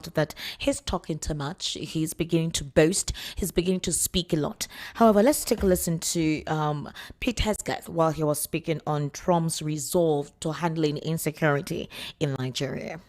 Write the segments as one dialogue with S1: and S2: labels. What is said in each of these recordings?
S1: that he's talking too much, he's beginning to boast, he's beginning to speak a lot. However, let's take a listen to Pete Hesketh while he was speaking on Trump's resolve to handling insecurity in Nigeria.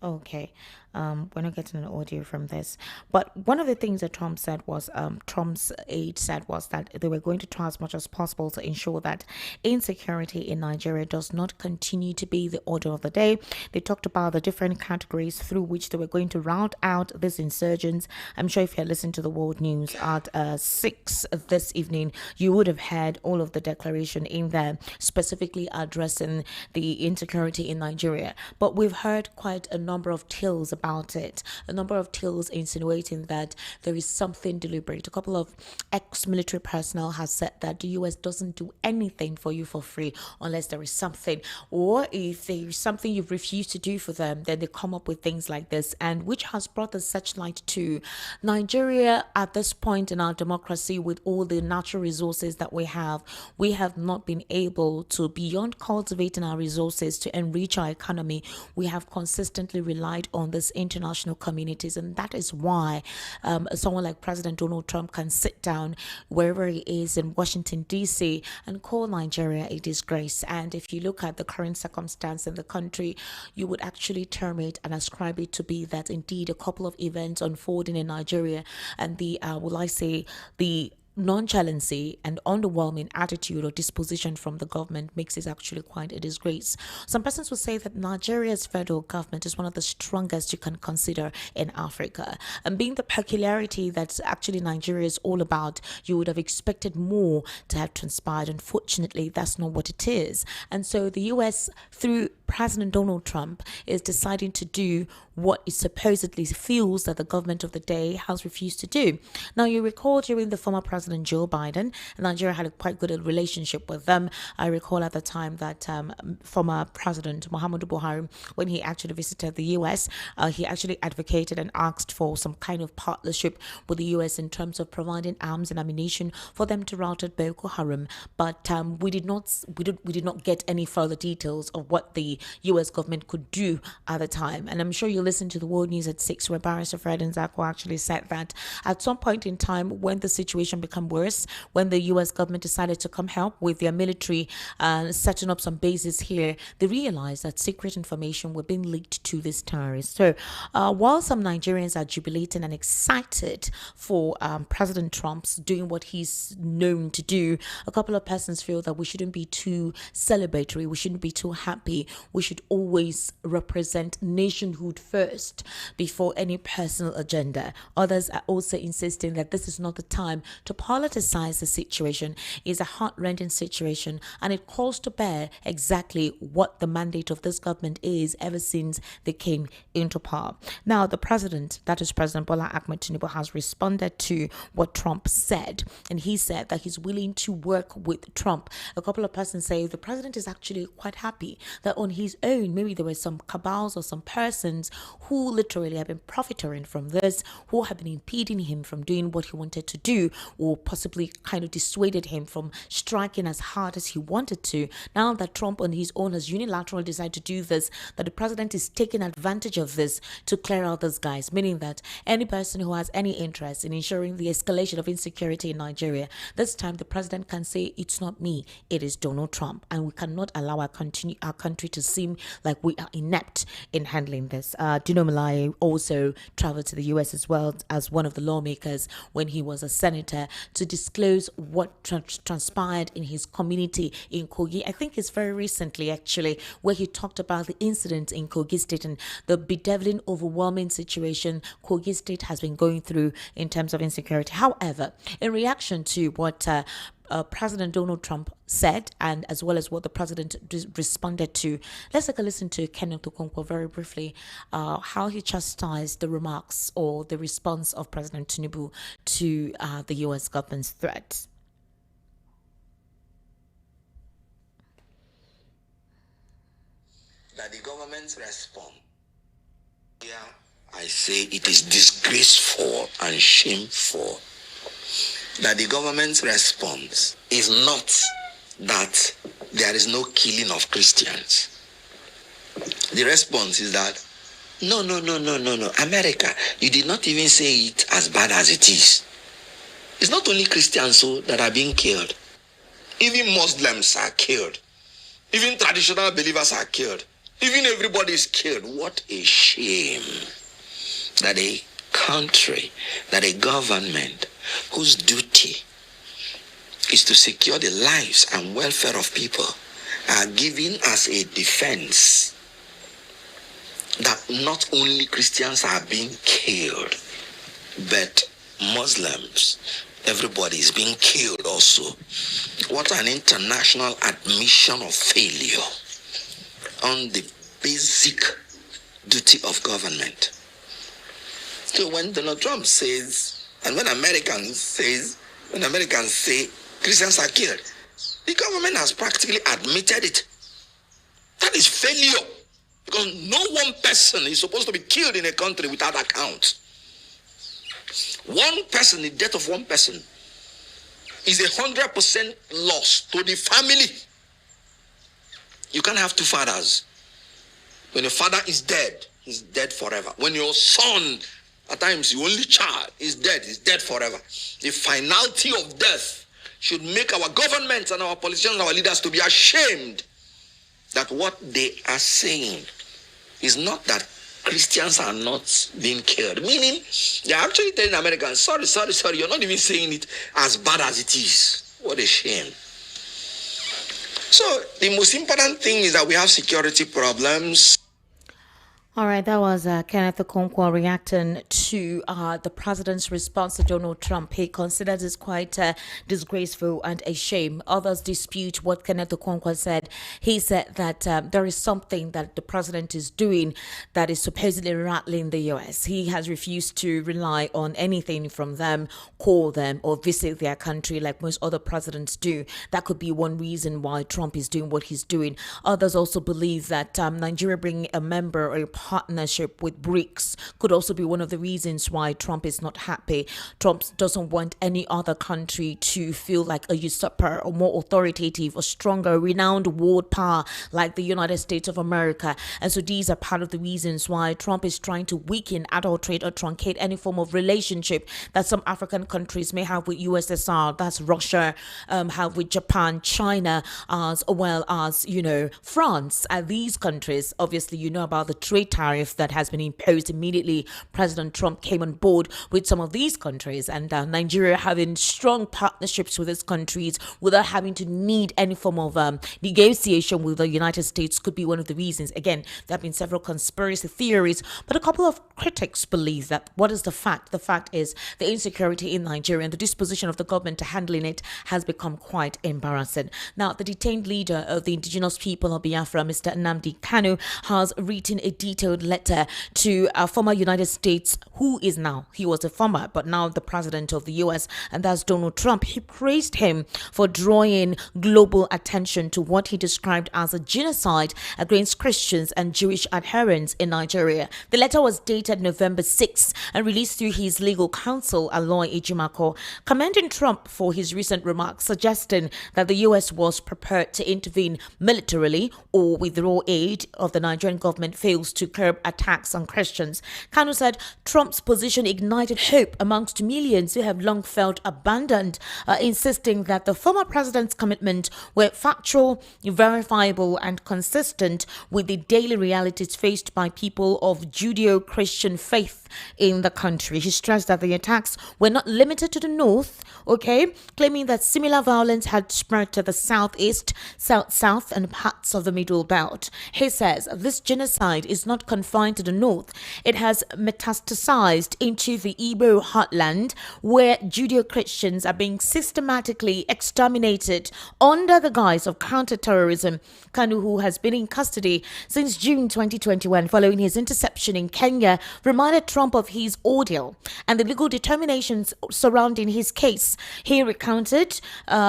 S1: Okay. We're not getting an audio from this. But one of the things that Trump said was, Trump's aide said was that they were going to try as much as possible to ensure that insecurity in Nigeria does not continue to be the order of the day. They talked about the different categories through which they were going to rout out these insurgents. I'm sure if you listened to the world news at 6 this evening, you would have heard all of the declaration in there, specifically addressing the insecurity in Nigeria. But we've heard quite a number of tales about it, a number of tales insinuating that there is something deliberate. A couple of ex-military personnel has said that the US doesn't do anything for you for free unless there is something, or if there is something you've refused to do for them, then they come up with things like this, and which has brought the searchlight to Nigeria at this point in our democracy. With all the natural resources that we have not been able to, beyond cultivating our resources to enrich our economy, we have consistently relied on these international communities. And that is why someone like President Donald Trump can sit down wherever he is in Washington, D.C., and call Nigeria a disgrace. And if you look at the current circumstance in the country, you would actually term it and ascribe it to be that indeed a couple of events unfolding in Nigeria, and the, will I say, the nonchalancy and underwhelming attitude or disposition from the government makes it actually quite a disgrace. Some persons will say that Nigeria's federal government is one of the strongest you can consider in Africa. And being the peculiarity that actually Nigeria is all about, you would have expected more to have transpired. Unfortunately, that's not what it is. And so the US, through President Donald Trump, is deciding to do what it supposedly feels that the government of the day has refused to do. Now, you recall during the former President Joe Biden, Nigeria had a quite good relationship with them. I recall at the time that former President Muhammadu Buhari, when he actually visited the US, he actually advocated and asked for some kind of partnership with the US in terms of providing arms and ammunition for them to rout out Boko Haram. But we did not get any further details of what the US government could do at the time. And I'm sure you listened to the World News at 6, where Barrister Fred Nzako actually said that at some point in time, when the situation became worse, when the US government decided to come help with their military setting up some bases here, they realized that secret information were being leaked to these terrorists. So while some Nigerians are jubilating and excited for President Trump's doing what he's known to do, a couple of persons feel that we shouldn't be too celebratory, we shouldn't be too happy. We should always represent nationhood first before any personal agenda. Others are also insisting that this is not the time to politicize the situation. It's a heart-rending situation, and it calls to bear exactly what the mandate of this government is ever since they came into power. Now, the president, that is President Bola Ahmed Tinubu, has responded to what Trump said, and he said that he's willing to work with Trump. A couple of persons say the president is actually quite happy that on his own, maybe there were some cabals or some persons who literally have been profiteering from this, who have been impeding him from doing what he wanted to do, or possibly kind of dissuaded him from striking as hard as he wanted to. Now that Trump on his own has unilaterally decided to do this, that the president is taking advantage of this to clear out those guys, meaning that any person who has any interest in ensuring the escalation of insecurity in Nigeria, this time the president can say, it's not me, it is Donald Trump, and we cannot allow our country to seem like we are inept in handling this. Dino Malai also traveled to the US as well as one of the lawmakers when he was a senator to disclose what transpired in his community in Kogi. I think it's very recently actually, where he talked about the incident in Kogi State and the bedeviling, overwhelming situation Kogi State has been going through in terms of insecurity. However, in reaction to what President Donald Trump said, and as well as what the president responded to, let's take a listen to Kenneth Okonkwo very briefly, how he chastised the remarks or the response of President Tinubu to the U.S. government's threat.
S2: That the government respond. Yeah, I say it is disgraceful and shameful that the government's response is not that there is no killing of Christians. The response is that, no. America, you did not even say it as bad as it is. It's not only Christians that are being killed. Even Muslims are killed. Even traditional believers are killed. Even everybody is killed. What a shame that a country, that a government whose duty is to secure the lives and welfare of people are given as a defense that not only Christians are being killed, but Muslims, everybody is being killed also. What an international admission of failure on the basic duty of government. So when Donald Trump says, and when Americans say Christians are killed, the government has practically admitted it. That is failure. Because no one person is supposed to be killed in a country without account. One person, the death of one person, is 100% loss to the family. You can't have two fathers. When your father is dead, he's dead forever. When your son, at times your only child, is dead forever. The finality of death should make our government and our politicians, our leaders to be ashamed that what they are saying is not that Christians are not being killed. Meaning, they are actually telling Americans, sorry, you're not even saying it as bad as it is. What a shame. So, the most important thing is that we have security problems.
S1: All right, that was Kenneth Okonkwo reacting to the president's response to Donald Trump. He considers this quite disgraceful and a shame. Others dispute what Kenneth Okonkwo said. He said that there is something that the president is doing that is supposedly rattling the U.S. He has refused to rely on anything from them, call them, or visit their country like most other presidents do. That could be one reason why Trump is doing what he's doing. Others also believe that Nigeria bringing a member or a partnership with BRICS could also be one of the reasons why Trump is not happy. Trump doesn't want any other country to feel like a usurper or more authoritative or stronger, renowned world power like the United States of America. And so these are part of the reasons why Trump is trying to weaken, adulterate, or truncate any form of relationship that some African countries may have with USSR, that's Russia, have with Japan, China, as well as, France. These countries, obviously, about the trade tariff that has been imposed immediately President Trump came on board with some of these countries, and Nigeria having strong partnerships with these countries without having to need any form of negotiation with the United States could be one of the reasons. Again, there have been several conspiracy theories, but a couple of critics believe that what is the fact? The fact is the insecurity in Nigeria and the disposition of the government to handling it has become quite embarrassing. Now, the detained leader of the indigenous people of Biafra, Mr. Nnamdi Kanu, has written a detailed letter to a former United States he was a former, but now the president of the US, and that's Donald Trump. He praised him for drawing global attention to what he described as a genocide against Christians and Jewish adherents in Nigeria. The letter was dated November 6 and released through his legal counsel, Aloy Ejimako, commending Trump for his recent remarks, suggesting that the US was prepared to intervene militarily or withdraw aid if the Nigerian government fails to curb attacks on Christians. Kanu said Trump's position ignited hope amongst millions who have long felt abandoned, insisting that the former president's commitments were factual, verifiable, and consistent with the daily realities faced by people of Judeo-Christian faith in the country. He stressed that the attacks were not limited to the north, claiming that similar violence had spread to the southeast, south, and parts of the middle belt. He says this genocide is not confined to the north. It has metastasized into the Igbo heartland, where Judeo-Christians are being systematically exterminated under the guise of counter-terrorism. Kanu, who has been in custody since June 2021 following his interception in Kenya, reminded Trump of his ordeal and the legal determinations surrounding his case. He recounted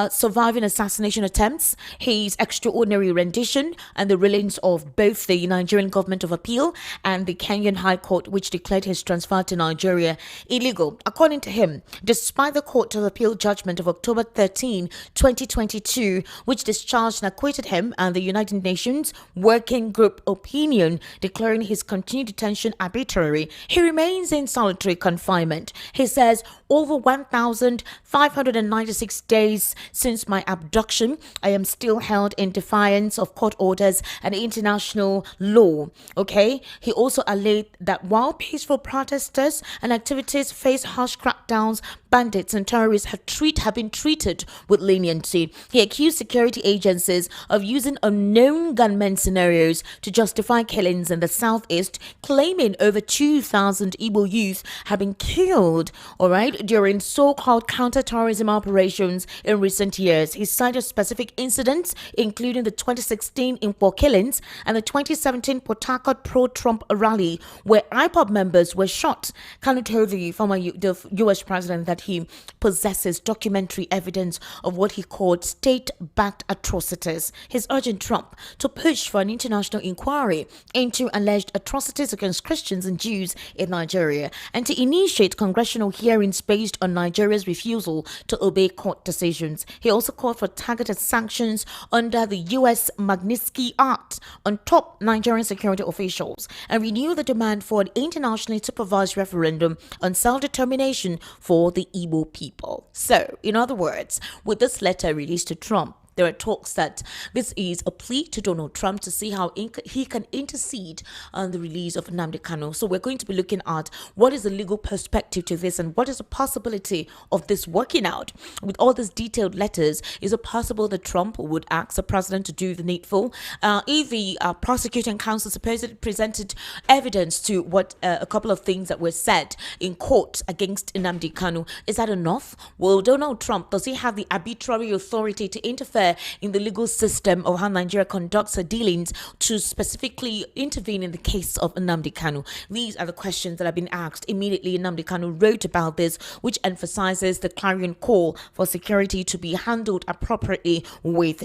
S1: surviving assassination attempts, his extraordinary rendition, and the rulings of both the Nigerian Government of Appeals Appeal and the Kenyan High Court, which declared his transfer to Nigeria illegal. According to him, despite the Court of Appeal judgment of October 13, 2022, which discharged and acquitted him, and the United Nations Working Group opinion declaring his continued detention arbitrary, he remains in solitary confinement. He says, over 1,596 days since my abduction, I am still held in defiance of court orders and international law. Okay. He also alleged that while peaceful protesters and activities face harsh crackdowns, bandits and terrorists have been treated with leniency. He accused security agencies of using unknown gunmen scenarios to justify killings in the southeast, claiming over 2,000 Igbo youth have been killed, all right, during so-called counter-terrorism operations in recent years. He cited specific incidents, including the 2016 Impo killings and the 2017 Port Harcourt pro-Trump rally, where IPOB members were shot. Kanu told the former U.S. president that he possesses documentary evidence of what he called state-backed atrocities. He's urging Trump to push for an international inquiry into alleged atrocities against Christians and Jews in Nigeria and to initiate congressional hearings based on Nigeria's refusal to obey court decisions. He also called for targeted sanctions under the U.S. Magnitsky Act on top Nigerian security officials and renewed the demand for an internationally supervised referendum on self-determination for the Igbo people. So, in other words, with this letter released to Trump, there are talks that this is a plea to Donald Trump to see how he can intercede on the release of Nnamdi Kanu. So we're going to be looking at what is the legal perspective to this and what is the possibility of this working out. With all these detailed letters, is it possible that Trump would ask the president to do the needful? If the prosecuting counsel supposedly presented evidence to what a couple of things that were said in court against Nnamdi Kanu, is that enough? Well, Donald Trump, does he have the arbitrary authority to interfere in the legal system of how Nigeria conducts her dealings to specifically intervene in the case of Nnamdi Kanu? These are the questions that have been asked. Immediately, Nnamdi Kanu wrote about this, which emphasizes the clarion call for security to be handled appropriately, with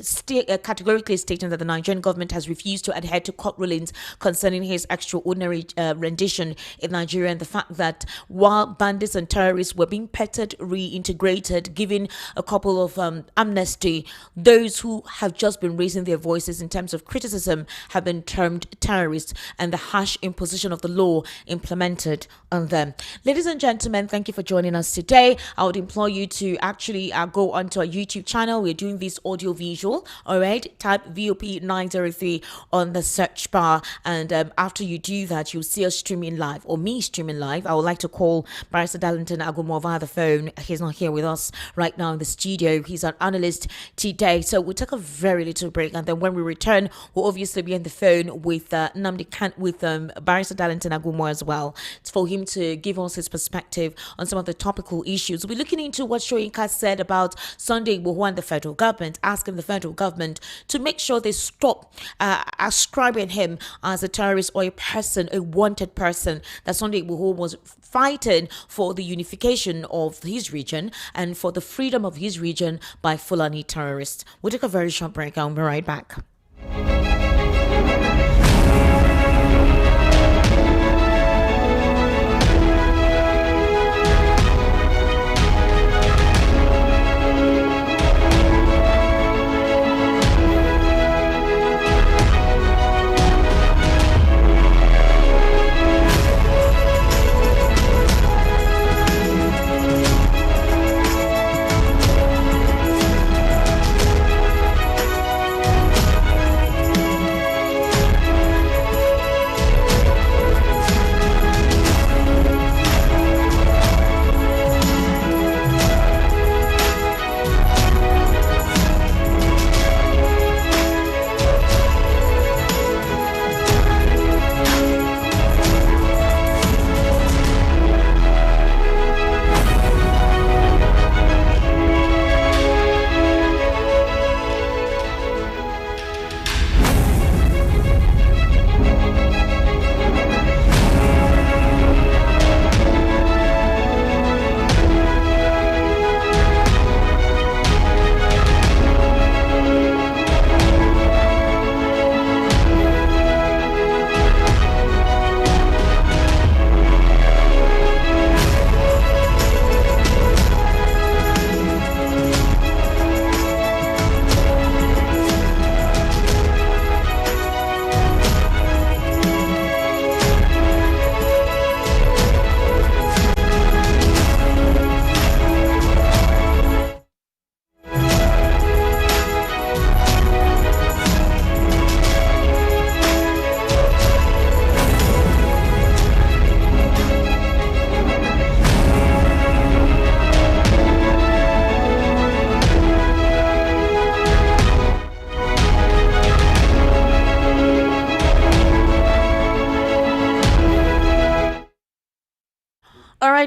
S1: categorically stating that the Nigerian government has refused to adhere to court rulings concerning his extraordinary rendition in Nigeria, and the fact that while bandits and terrorists were being petted, reintegrated, giving a couple of amnesty, those who have just been raising their voices in terms of criticism have been termed terrorists, and the harsh imposition of the law implemented on them. Ladies and gentlemen, thank you for joining us today. I would implore you to actually go onto our YouTube channel. We're doing this audio visual. All right, type VOP 903 on the search bar, and after you do that, you'll see us streaming live, or me streaming live. I would like to call Barrister Darlington Agumo via the phone. He's not here with us right now in the studio. He's an analyst today. So we'll take a very little break, and then when we return, we'll obviously be on the phone with Barrister Darlington Agumo as well, for him to give us his perspective on some of the topical issues. We'll be looking into what Soyinka said about Sunday Igboho and the federal government, asking the federal government to make sure they stop ascribing him as a terrorist or a person, a wanted person, that Sunday Igboho was fighting for the unification of his region and for the freedom of his region by Fulani terrorists. We'll take a very short break. I'll be right back.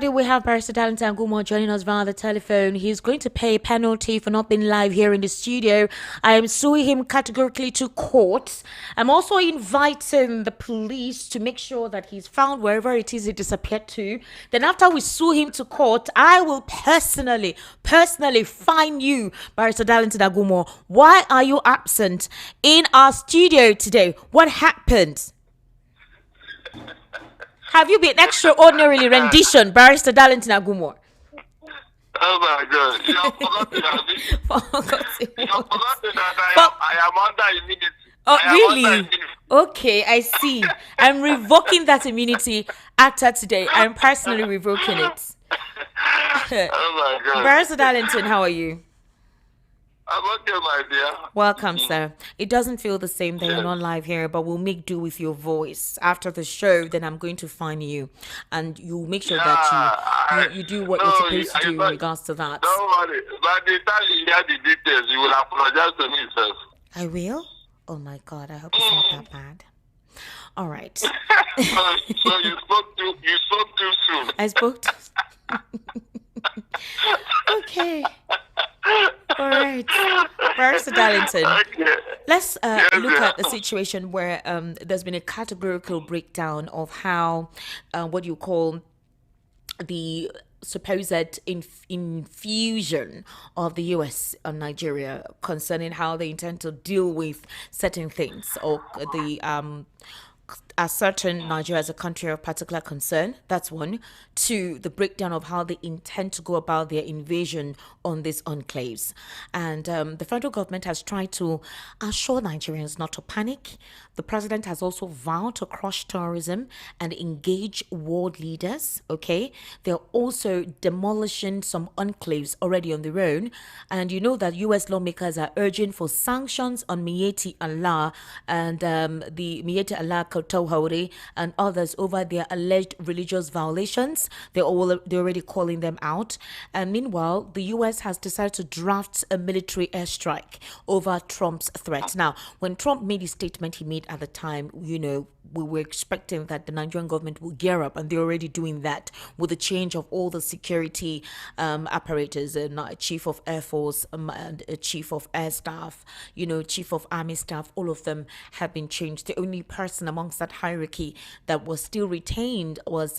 S1: already we have Barrister Darlington Agumo joining us via the telephone. He's going to pay a penalty for not being live here in the studio. I am suing him categorically to court. I'm also inviting the police to make sure that he's found wherever it is he disappeared to. Then after we sue him to court, I will personally fine you, Barrister Darlington Agumo. Why are you absent in our studio today? What happened? Have you been extraordinarily rendition, Barrister Darlington Agumo?
S3: Oh my God! You have forgotten, Abby. You have forgotten that I am under immunity.
S1: Oh, really? Okay, I see. I'm revoking that immunity after today. I'm personally revoking it.
S3: Oh my God!
S1: Barrister Darlington, how are you?
S3: I'm okay, my dear.
S1: Welcome, sir. It doesn't feel the same that you're not live here, but we'll make do with your voice. After the show, then I'm going to find you, and you make sure that you do what you're supposed to do in regards to that.
S3: Don't worry. By the time you hear the details, you will apologize to me first.
S1: I will? Oh my God, I hope it's not that bad. All right.
S3: So you spoke too soon.
S1: I spoke to... Okay. All right. Barrister Darlington,
S3: Okay.
S1: let's look at the situation where there's been a categorical breakdown of how what you call the supposed infusion of the US on Nigeria concerning how they intend to deal with certain things, or the certain Nigeria as a country of particular concern. That's one. Two, the breakdown of how they intend to go about their invasion on these enclaves. And the federal government has tried to assure Nigerians not to panic. The president has also vowed to crush terrorism and engage world leaders. Okay. They're also demolishing some enclaves already on their own. And you know that US lawmakers are urging for sanctions on Miyetti Allah and the Miyetti Allah Kotowhori and others over their alleged religious violations. They're already calling them out. And meanwhile, the US has decided to draft a military airstrike over Trump's threat. Now, when Trump made his statement he made at the time, you know, we were expecting that the Nigerian government will gear up, and they're already doing that with the change of all the security apparatus, and chief of Air Force and chief of Air Staff, you know, chief of Army Staff, all of them have been changed. The only person amongst that hierarchy that was still retained was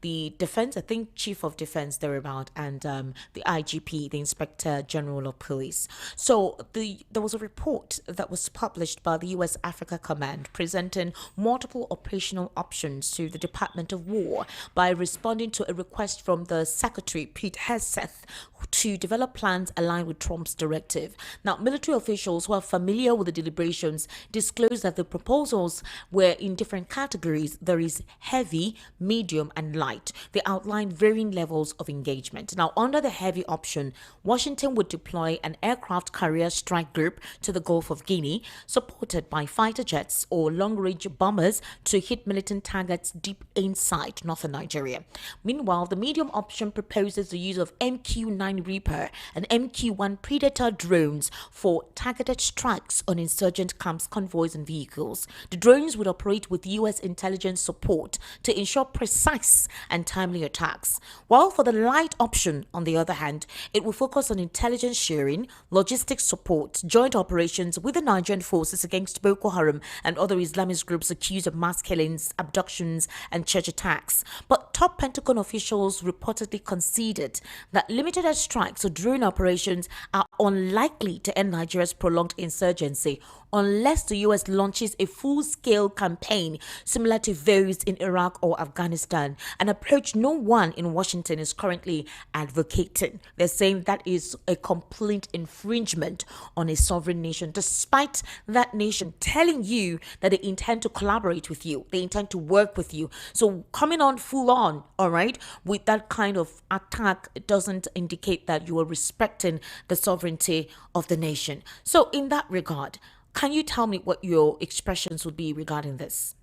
S1: the defense, I think chief of defense thereabout, and the IGP, the Inspector General of Police. So there was a report that was published by the US Africa Command presenting multiple operational options to the Department of War by responding to a request from the Secretary, Pete Hegseth, to develop plans aligned with Trump's directive. Now, military officials who are familiar with the deliberations disclosed that the proposals were in different categories. There is heavy, medium, and light. They outline varying levels of engagement. Now, under the heavy option, Washington would deploy an aircraft carrier strike group to the Gulf of Guinea, supported by fighter jets or long-range bombers to hit militant targets deep inside northern Nigeria. Meanwhile, the medium option proposes the use of MQ-9 Reaper and MQ-1 Predator drones for targeted strikes on insurgent camps, convoys, and vehicles. The drones would operate with U.S. intelligence support to ensure precise and timely attacks. While for the light option, on the other hand, it will focus on intelligence sharing, logistics support, joint operations with the Nigerian forces against Boko Haram and other Islamist groups accused of mass killings, abductions, and church attacks. But top Pentagon officials reportedly conceded that limited strikes or drone operations are unlikely to end Nigeria's prolonged insurgency unless the US launches a full-scale campaign similar to those in Iraq or Afghanistan, an approach no one in Washington is currently advocating. They're saying that is a complete infringement on a sovereign nation, despite that nation telling you that they intend to collaborate with you, they intend to work with you. So coming on full on, all right, with that kind of attack, it doesn't indicate that you are respecting the sovereignty of the nation. So in that regard, can you tell me what your expressions would be regarding this?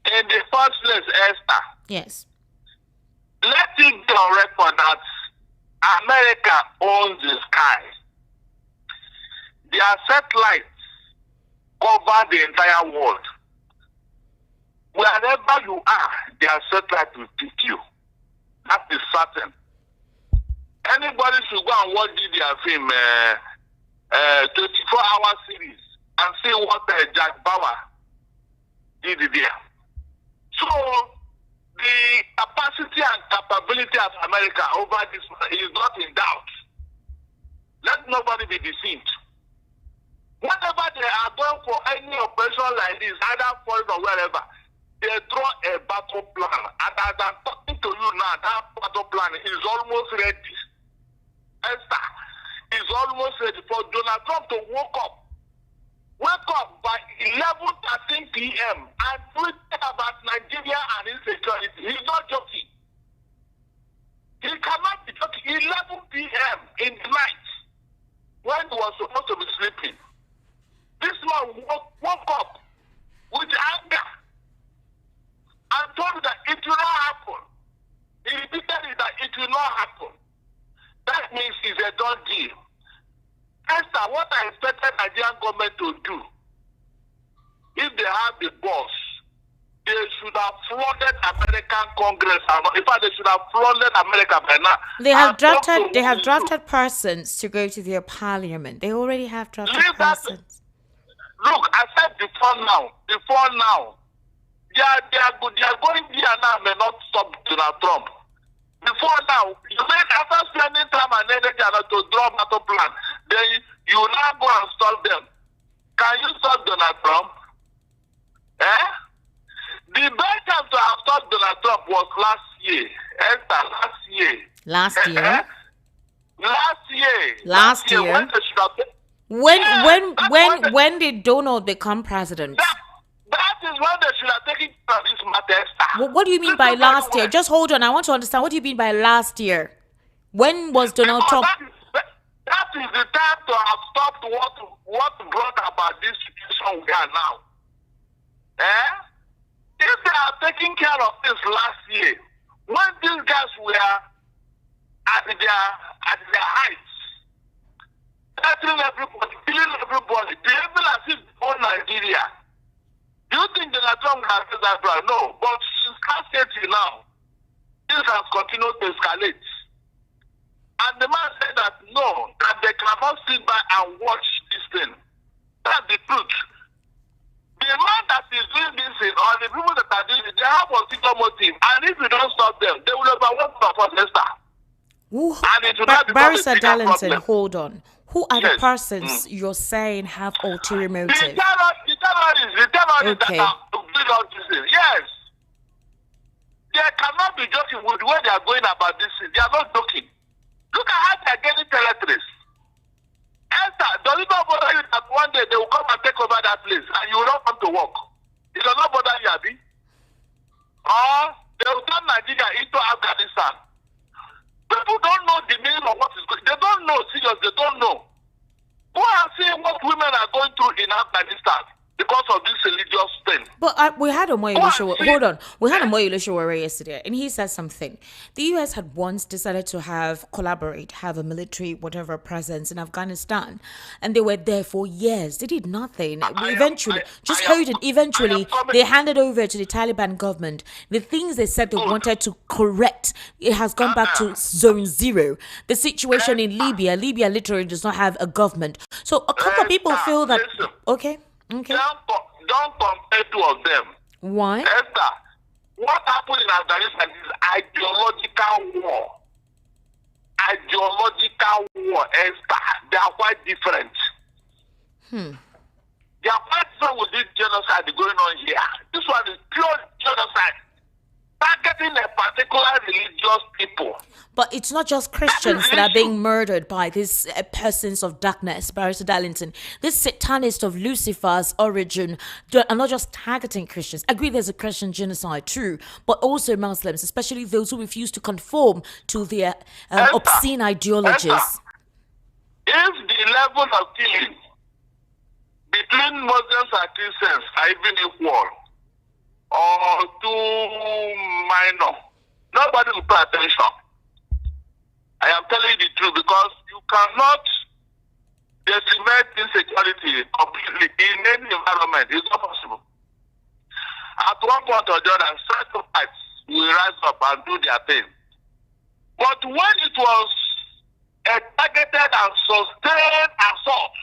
S3: In the first place, Esther.
S1: Yes.
S3: Let it be on record that America owns the sky. Their satellites cover the entire world. Wherever you are, their satellite will pick you. That is certain. Anybody should go and watch their film, 24-hour series, and see what Jack Bauer did there. So, the capacity and capability of America over this is not in doubt. Let nobody be deceived. Whenever they are going for any operation like this, either foreign or wherever, they draw a battle plan. And as I'm talking to you now, that battle plan is almost ready. Esther is almost ready for Donald Trump to wake up by 11:13 p.m. and tweet about Nigeria and insecurity. He's not joking. He cannot be joking. 11 p.m. in the night, when he was supposed to be sleeping, this man woke up with anger and told that it will not happen. He repeated it that it will not happen. That means it's a done deal. Esther, what I expected the Nigerian government to do, if they have the boss, they should have flooded American Congress. In fact, they should have flooded America by now.
S1: They have drafted persons to go to their parliament. They already have drafted persons.
S3: Look, I said before now, they are going there now, may not stop Donald Trump. Before now, you make after spending time and energy to draw battle plan, then you now go and stop them. Can you stop Donald Trump? The best time to have stopped Donald Trump was last year. Last year.
S1: When did Donald become president?
S3: That is when they should have taken care of this matter.
S1: What do you mean by last year? Just hold on. I want to understand. What do you mean by last year? When was Donald Trump?
S3: That is the time to have stopped what brought about this situation we are now. If they are taking care of this last year, when these guys were at their heights, killing everybody, behaving as if they own Nigeria. Do you think Donald Trump has said that right? No, but since scarcity now, this has continued to escalate. And the man said that no, that they cannot sit by and watch this thing. That's the truth. The man that is doing this thing, or the people that are doing it, they have a particular motive. And if we don't stop them, they will overwhelm the protester. And it will not become
S1: Barrister Darlington, hold on. Who are the persons you're saying have ulterior motives?
S3: The terrorists that are doing all this thing. Yes. They cannot be joking with the way they are going about this thing. They are not joking. Look at how they are getting territories. Esther, does it not bother you that one day they will come and take over that place and you will not come to work? It does not bother you, Abi? Or they will turn Nigeria into Afghanistan. People don't know the meaning of what is going on. They don't know, seriously, they don't know. Go and see what women are going through in Afghanistan because of this religious thing.
S1: But we had We had Omoyele Sowore yesterday, and he said something. The US had once decided to have a military whatever presence in Afghanistan, and they were there for years. They did nothing. Eventually, they handed over to the Taliban government. The things they said they wanted to correct, it has gone back to zone zero. The situation in Libya literally does not have a government. So a couple of people feel that okay.
S3: Don't compare two of them.
S1: Why?
S3: Esther, what happened in Afghanistan is ideological war. Esther. They are quite different. They are quite different with this genocide going on here. This one is pure genocide. Targeting a particular religious people.
S1: But it's not just Christians that are being murdered by these persons of darkness, Barrister Darlington. These satanists of Lucifer's origin are not just targeting Christians. I agree there's a Christian genocide too, but also Muslims, especially those who refuse to conform to their obscene ideologies.
S3: If the level of killing between Muslims and Christians are even equal or too minor, nobody will pay attention. I am telling you the truth, because you cannot decimate insecurity completely in any environment. It's not possible. At one point or the other, certain parts will rise up and do their thing. But when it was a targeted and sustained assault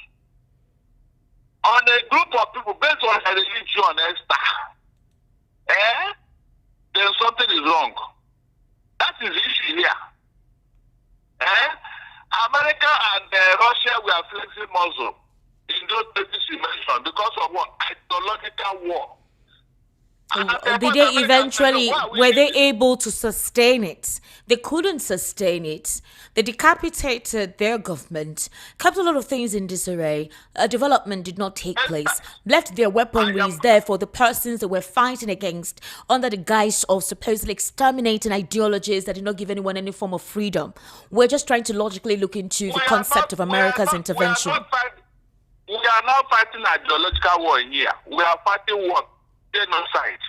S3: on a group of people based on a religion, then something is wrong. That is the issue here. America and Russia were flexing muscle in those places you mentioned because of what? Ideological war.
S1: Did they eventually, were they able to sustain it? They couldn't sustain it. They decapitated their government, kept a lot of things in disarray. Development did not take place, left their weaponries there for the persons that were fighting against under the guise of supposedly exterminating ideologies that did not give anyone any form of freedom. We're just trying to logically look into the concept of America's intervention.
S3: We are not fighting ideological war in here. We are fighting war. Genocide.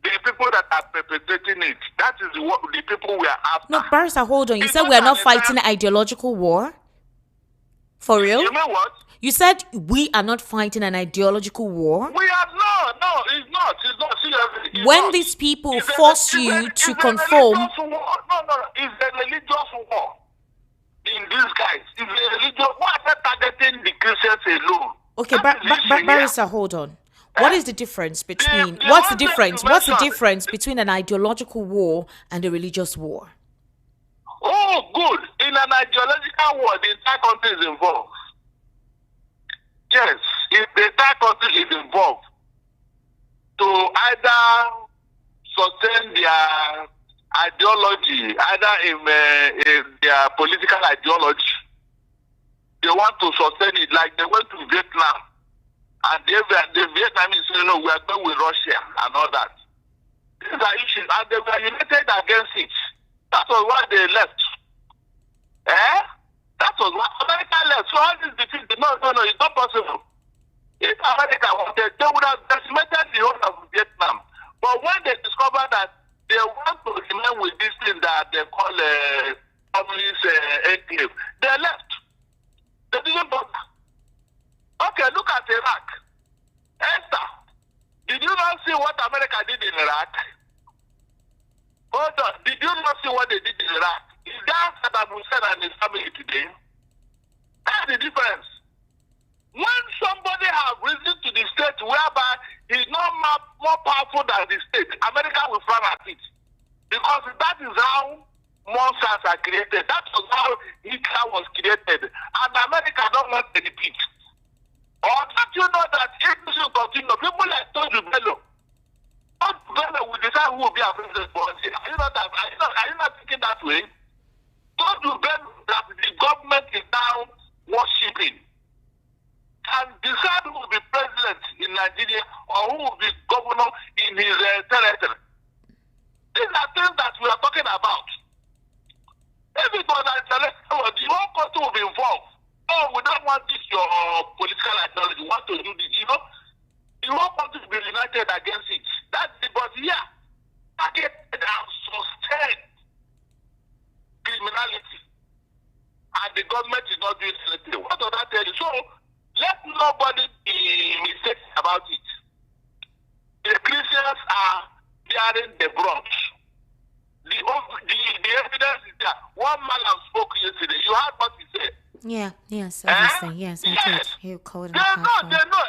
S3: The people that are perpetrating it, that is the people we are after.
S1: No, Barrister, hold on. You said we are not fighting an ideological war? For real?
S3: You know what?
S1: You said we are not fighting an ideological war?
S3: We are no, it's not. It's not seriously. It's
S1: when
S3: not.
S1: these people force you to conform.
S3: No, it's a religious war. In these guys, it's a religious. Why are they targeting the Christians alone?
S1: Okay, Barrister, hold on. What is the difference between what's the difference between an ideological war and a religious war?
S3: Oh, good. In an ideological war, the entire country is involved. Yes, if the entire country is involved to either sustain their ideology, either in their political ideology, they want to sustain it like they went to Vietnam. And the Vietnamese say, no, we are going with Russia and all that. These are issues, and they were united against it. That was why they left. That was why America left. So all this defeat, no, it's not possible. If America wanted, they would have decimated the whole of Vietnam. But when they discovered that they want to remain with this thing that they call a communist enclave, they left. They didn't bother. Okay, look at Iraq. Esther, did you not see what America did in Iraq? Hold on, did you not see what they did in Iraq? Is that Saddam Hussein and his family today? That's the difference. When somebody has risen to the state whereby he's not more powerful than the state, America will frown at it. Because that is how monsters are created. That was how Hitler was created. And America don't want to repeat. Or don't you know that if this will continue, people like Toju Bello will decide who will be our president for us. Are you not thinking that way? Toju Bello, that the government is now worshipping, and decide who will be president in Nigeria or who will be governor in his territory. These are things that we are talking about. If it was an intellectual, the whole country will be involved. Oh, we don't want this, your political ideology. We want to do this, The whole country will be united against it. That's it. But targeted and sustained criminality. And the government is not doing anything. What does that tell you? So, let nobody be mistaken about it. The Christians are bearing the brunt. The evidence is there. One man has spoke yesterday. You heard what he said.
S1: Yes, obviously. Yes, I did. He called it.
S3: They know.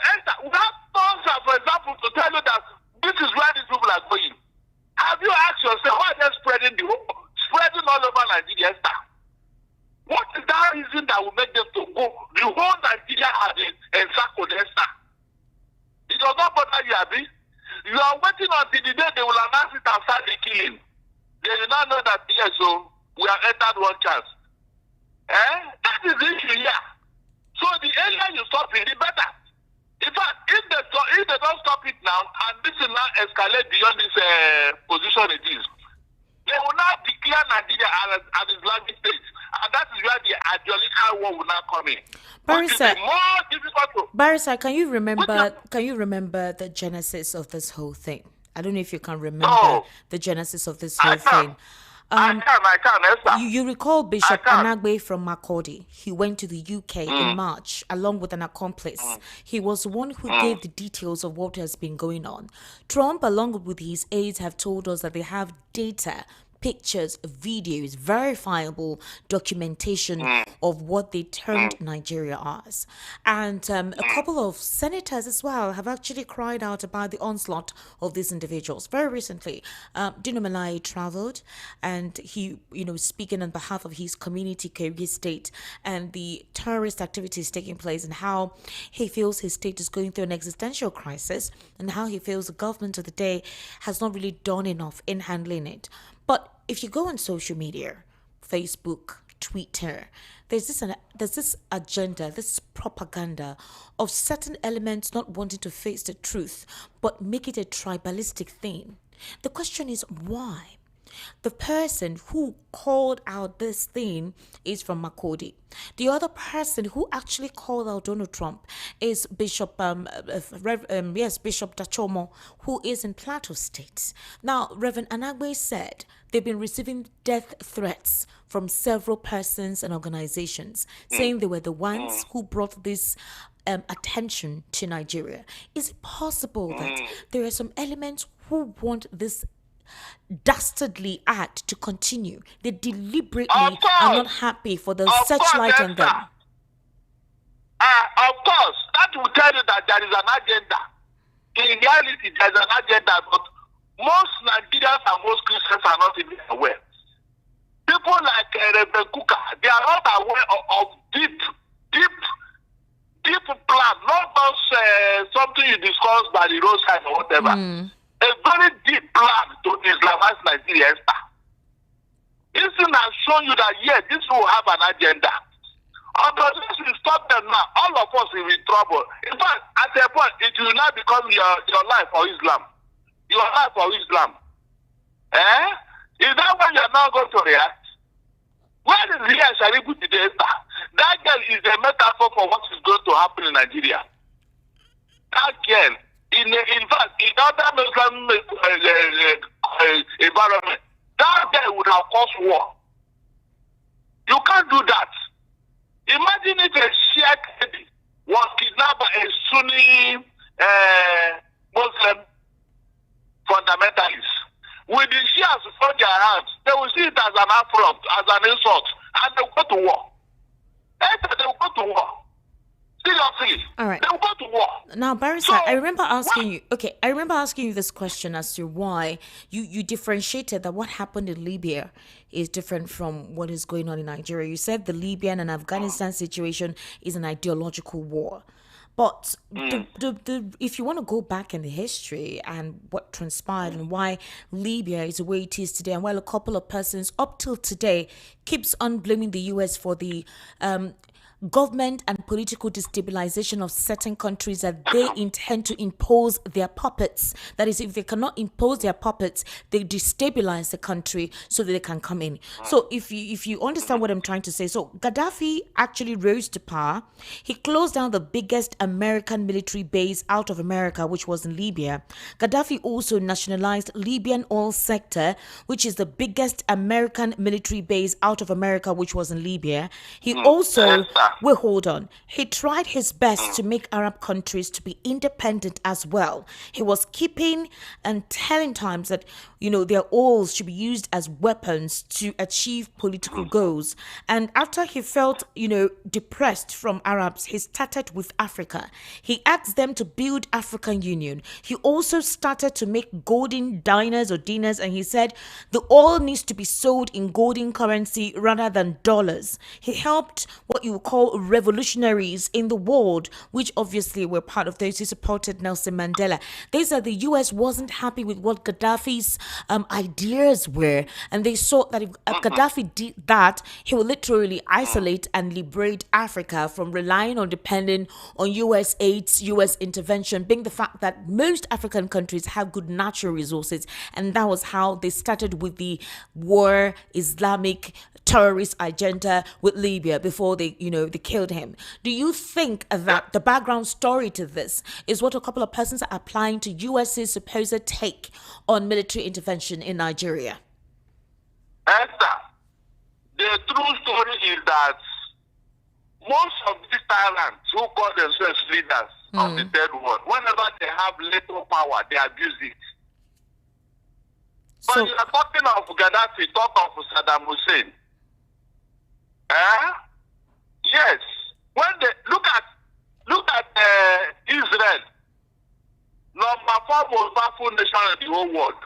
S3: We have tons of examples to tell you that this is where these people are going. Have you asked yourself why they're spreading all over Nigeria? What is that reason that will make them to go? The whole Nigeria has encircled Esther. It does not bother you, Abi. You are waiting until the day they will announce it and start the killing. They will not know that, yes, so we have entered one chance. That is the issue here. So the earlier you stop it, the better. In fact, if they don't stop it now, and this will now escalate beyond this position it is, they will now declare Nigeria as Islamic State. And that is where the ideological war will now come in.
S1: Barrister, can you remember the genesis of this whole thing? I don't know if you can remember the genesis of this whole thing.
S3: I can, Esther.
S1: You recall Bishop Anagbe from Makurdi. He went to the UK in March along with an accomplice. He was the one who gave the details of what has been going on. Trump, along with his aides, have told us that they have data pictures, videos, verifiable documentation of what they turned Nigeria as. And a couple of senators as well have actually cried out about the onslaught of these individuals. Very recently, Dino Malai traveled, and he, speaking on behalf of his community, Kogi State, and the terrorist activities taking place, and how he feels his state is going through an existential crisis, and how he feels the government of the day has not really done enough in handling it. But if you go on social media, Facebook, Twitter, there's this agenda, this propaganda of certain elements not wanting to face the truth, but make it a tribalistic thing. The question is why? The person who called out this thing is from Makodi. The other person who actually called out Donald Trump is Bishop Bishop Dachomo, who is in Plateau State. Now, Reverend Anagwe said they've been receiving death threats from several persons and organizations, saying they were the ones who brought this attention to Nigeria. Is it possible that there are some elements who want this dastardly act to continue? They deliberately are not happy for the searchlight on them.
S3: Of course, that will tell you that there is an agenda. In reality, there is an agenda, but most Nigerians and most Christians are not even aware. People like Reverend Kuka, they are not aware of deep plan, not just something you discuss by the roadside or whatever. A very deep plan to Islamize Nigeria. This thing has shown you that, yes, this will have an agenda. Although this will stop them now, all of us will be in trouble. In fact, at a point, it will not become your life for Islam. Your life for Islam. Is that when you're not going to react? Where is Ria Sharibu today? That girl is a metaphor for what is going to happen in Nigeria. That girl, in fact, in other Muslim environment, that girl would have caused war. You can't do that. Imagine if a Shia lady was kidnapped by a Sunni Muslim fundamentalist. With the Shias on their hands, they will see it as an affront, as an insult, and they will go to war. They will go to war. Seriously.
S1: All right.
S3: They will go to war.
S1: Now, Barrister, I remember asking you this question as to why you differentiated that what happened in Libya is different from what is going on in Nigeria. You said the Libyan and Afghanistan situation is an ideological war. But if you want to go back in the history and what transpired and why Libya is the way it is today, and while a couple of persons up till today keeps on blaming the US for the government and political destabilization of certain countries that they intend to impose their puppets. That is, if they cannot impose their puppets, they destabilize the country so that they can come in. So if you understand what I'm trying to say, so Gaddafi actually rose to power. He closed down the biggest American military base out of America, which was in Libya. Gaddafi also nationalized Libyan oil sector, which is the biggest American military base out of America, which was in Libya. He also Well, hold on. He tried his best to make Arab countries to be independent as well. He was keeping and telling times that, their oils should be used as weapons to achieve political goals. And after he felt, depressed from Arabs, he started with Africa. He asked them to build African Union. He also started to make golden diners or dinners, and he said the oil needs to be sold in golden currency rather than dollars. He helped what you would call revolutionaries in the world, which obviously were part of those who supported Nelson Mandela. They said the US wasn't happy with what Gaddafi's ideas were, and they saw that if Gaddafi did that, he would literally isolate and liberate Africa from relying or depending on US aids, US intervention, being the fact that most African countries have good natural resources. And that was how they started with the war, Islamic terrorist agenda with Libya before they killed him. Do you think that the background story to this is what a couple of persons are applying to US's supposed take on military intervention in Nigeria?
S3: Esther, the true story is that most of these tyrants who call themselves leaders of the third world, whenever they have little power, they abuse it. But
S1: So
S3: you are talking of Gaddafi, talk of Saddam Hussein. Yes. When they look at Israel, number 4 most powerful nation in the whole world.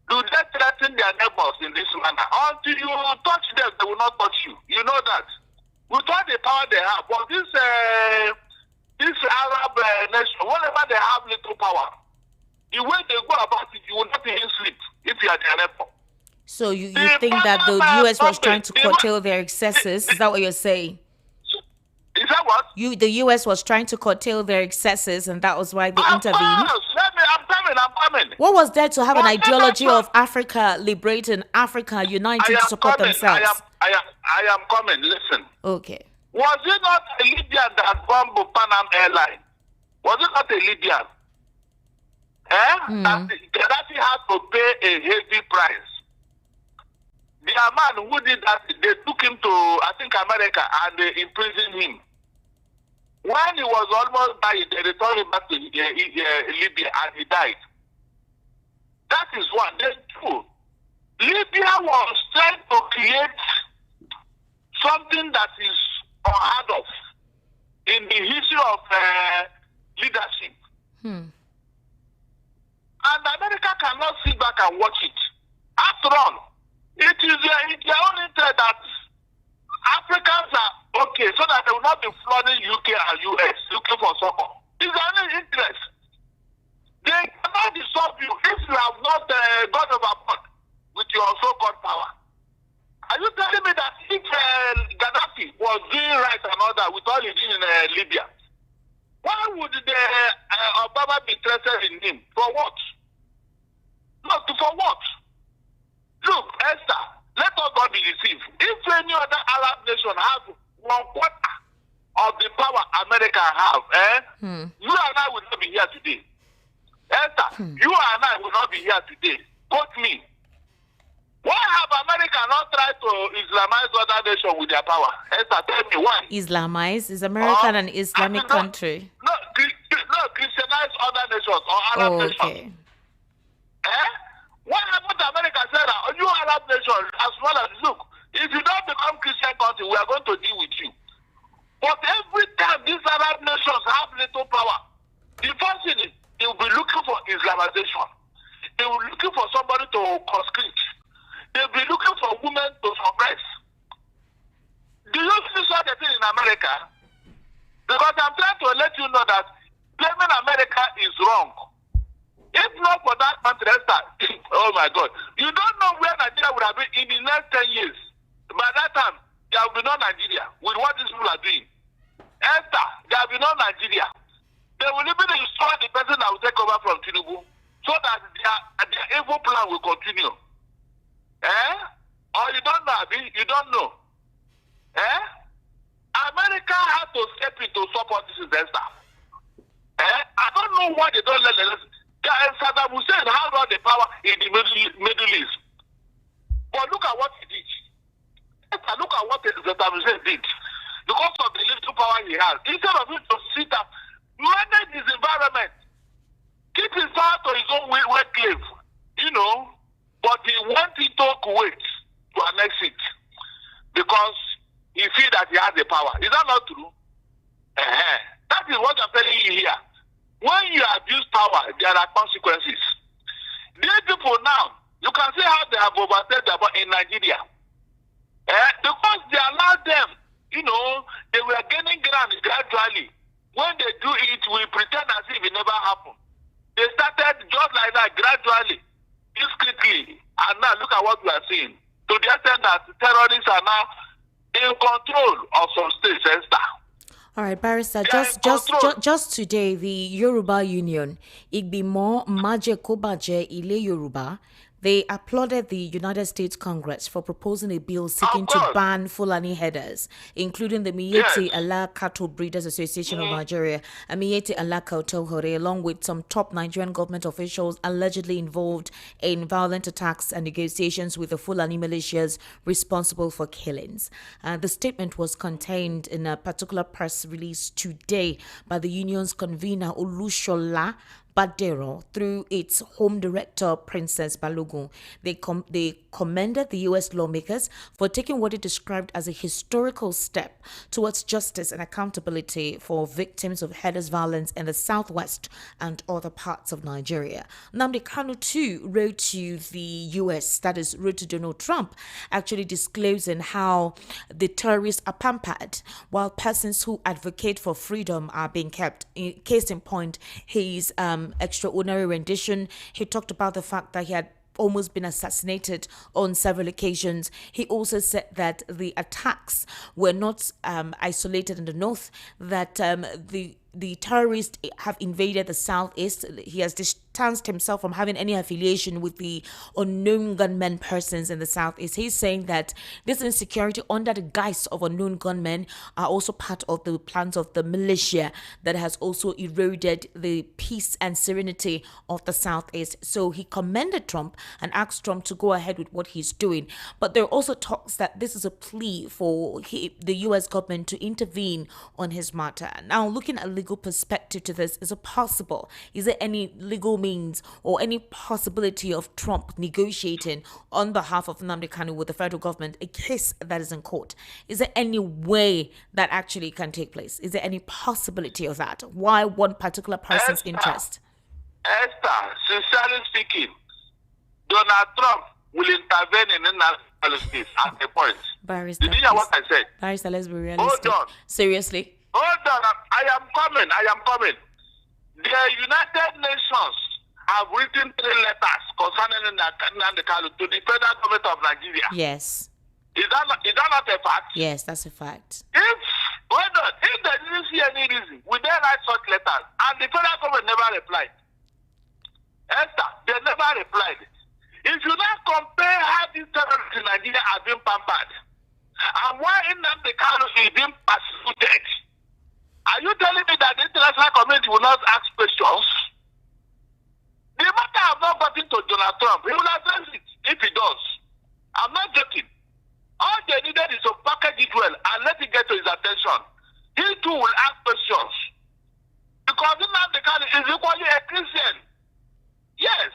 S3: Do they threaten their neighbors in this manner? Until you touch them, they will not touch you. You know that. With all the power they have, but this Arab nation, whenever they have little power, the way they go about it, you will not even sleep if you are their neighbor.
S1: So you think that the U.S. was trying to curtail their excesses? Is that what you're saying?
S3: Is that what?
S1: The U.S. was trying to curtail their excesses, and that was why they intervened?
S3: I'm coming.
S1: What was there to have an ideology of Africa liberating, Africa uniting to support themselves?
S3: I am coming. Listen.
S1: Okay.
S3: Was it not a Libyan that bombed Pan Am airline? Was it not a Libyan? That Gaddafi had to pay a heavy price. The man who did that, they took him to, I think, America, and they imprisoned him. When he was almost died, they returned him back to Libya, and he died. That is one. Then two, Libya was trying to create something that is unheard of in the history of leadership. And America cannot sit back and watch it. After all, it is their own interest that Africans are okay, so that they will not be flooding UK and US looking for support. It's their own interest. They cannot dissolve you if you have not gone overboard with your so-called power. Are you telling me that if Gaddafi was doing right and all that with all he did in Libya, why would Obama be interested in him? For what? No, for what? Look, Esther, let us not be deceived. If any other Arab nation has 1/4 of the power America have, you and I will not be here today. Esther, you and I will not be here today. Quote me. Why have America not tried to Islamize other nations with their power? Esther, tell me why.
S1: Islamize? Is America an Islamic country?
S3: No, Christianize other nations or Arab nations. Why haven't America said that you Arab nations, as well as look, if you don't become Christian country, we are going to deal with you. But every time these Arab nations have little power, the first thing is they will be looking for Islamization. They will be looking for somebody to conscript. They will be looking for women to suppress. Do you see such a thing in America? Because I'm trying to let you know that blaming America is wrong. If not for that country, oh my God, you don't know where Nigeria would have been in the next 10 years. By that time, there will be no Nigeria with what these people are doing. Esther, there will be no Nigeria. They will even destroy the person that will take over from Tinubu so that their evil plan will continue. Or you don't know, Abi? You don't know. America had to step in to support this Esther. I don't know why they don't let them. Saddam Hussein had all the power in the Middle East. But look at what he did. Look at what Saddam Hussein did. Because of the little power he has. Instead of him to sit up, manage his environment, keep his power to his own wet cave, but he went into Kuwait to annex it because he feels that he has the power. Is that not true? That is what I'm telling you here. When you abuse power, there are consequences. These people now, you can see how they have overstayed their power in Nigeria. Because they allowed them, they were gaining ground gradually. When they do it, we pretend as if it never happened. They started just like that gradually, discreetly, and now look at what we are seeing. To the extent that terrorists are now in control of some states and stuff.
S1: All right, Barrister, just today, the Yoruba Union, Igbimo Maje Kobaje Ile Yoruba, they applauded the United States Congress for proposing a bill seeking to ban Fulani herders, including the Miyetti Allah Cattle Breeders Association of Nigeria and Miyetti Allah Kautal Hore, along with some top Nigerian government officials allegedly involved in violent attacks and negotiations with the Fulani militias responsible for killings. The statement was contained in a particular press release today by the union's convener Olushola Badero through its Home Director, Princess Balogun. They commended the U.S. lawmakers for taking what it described as a historical step towards justice and accountability for victims of headless violence in the southwest and other parts of Nigeria. Nnamdi Kanu too wrote to the U.S., that is, wrote to Donald Trump, actually disclosing how the terrorists are pampered while persons who advocate for freedom are being kept. Case in point, his extraordinary rendition, he talked about the fact that he had almost been assassinated on several occasions. He also said that the attacks were not isolated in the north, that the terrorists have invaded the southeast. He has distanced himself from having any affiliation with the unknown gunmen persons in the southeast. He's saying that this insecurity under the guise of unknown gunmen are also part of the plans of the militia that has also eroded the peace and serenity of the southeast. So he commended Trump and asked Trump to go ahead with what he's doing. But there are also talks that this is a plea for the U.S. government to intervene on his matter. Now, looking at legal perspective to this, is it possible? Is there any legal means or any possibility of Trump negotiating on behalf of Nnamdi Kanu with the federal government a case that is in court? Is there any way that actually can take place? Is there any possibility of that? Why one particular person's interest?
S3: Esther, sincerely speaking, Donald Trump will intervene in Nnamdi case at a point.
S1: Barrister,
S3: did you hear what I said?
S1: Barrister, let's be realistic.
S3: Hold on.
S1: Seriously?
S3: Hold on. I am coming. The United Nations have written 3 letters concerning Nnamdi Kanu to the federal government of Nigeria.
S1: Yes.
S3: Is that not a fact?
S1: Yes, that's a fact.
S3: If they didn't see any reason, would they write such letters? And the federal government never replied. Esther, they never replied. If you now compare how these terrorists in Nigeria are being pampered, and why Nnamdi Kanu is being persecuted, are you telling me that the international community will not ask questions? The matter have not gotten to Donald Trump. He will address it if he does. I'm not joking. All they needed is to package it well and let it get to his attention. He too will ask questions. Because Nnamdi Kanu is equally a Christian. Yes.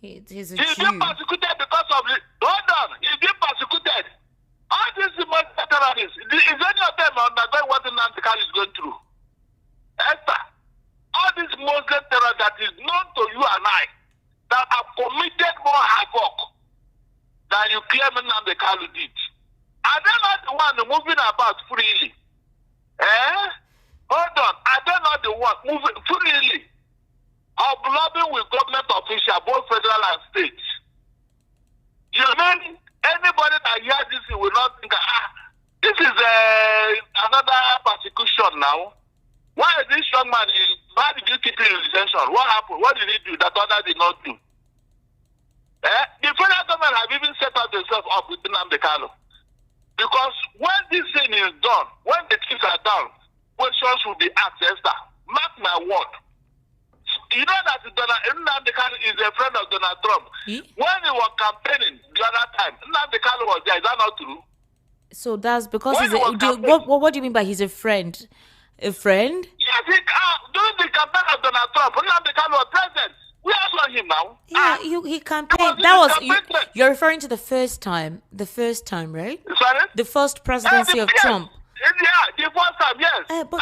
S1: He's a
S3: He's
S1: Jew.
S3: being persecuted because of the... Hold on. He's being persecuted. All these terrorists, is any of them undergoing what Nnamdi Kanu is going through? Esther, all these Muslim terror that is known to you and I, that have committed more havoc than you claim Nnamdi Kanu did. Are they not the one moving about freely? Hold on. Are they not the one moving freely? Or lobbying with government officials, both federal and state? You mean anybody that hears this will not think, this is another persecution now? Why is this young man, why did you keep him in detention? What happened? What did he do that others did not do? The federal government have even set up themselves up with Nnamdi Kanu. Because when this thing is done, when the chiefs are down, questions will be asked, Esther. Mark my word. You know that Nnamdi Kanu is a friend of Donald Trump. When he was campaigning the other time, Nnamdi Kanu was there. Is that not true?
S1: So that's because what do you mean by he's a friend? A friend?
S3: Yes, during the campaign of Donald Trump, Nnamdi Kanu was president. We also saw him now.
S1: Yeah, he campaigned. You're referring to the first time, right?
S3: Sorry?
S1: The first presidency of Trump.
S3: Yeah, the first time, yes.
S1: But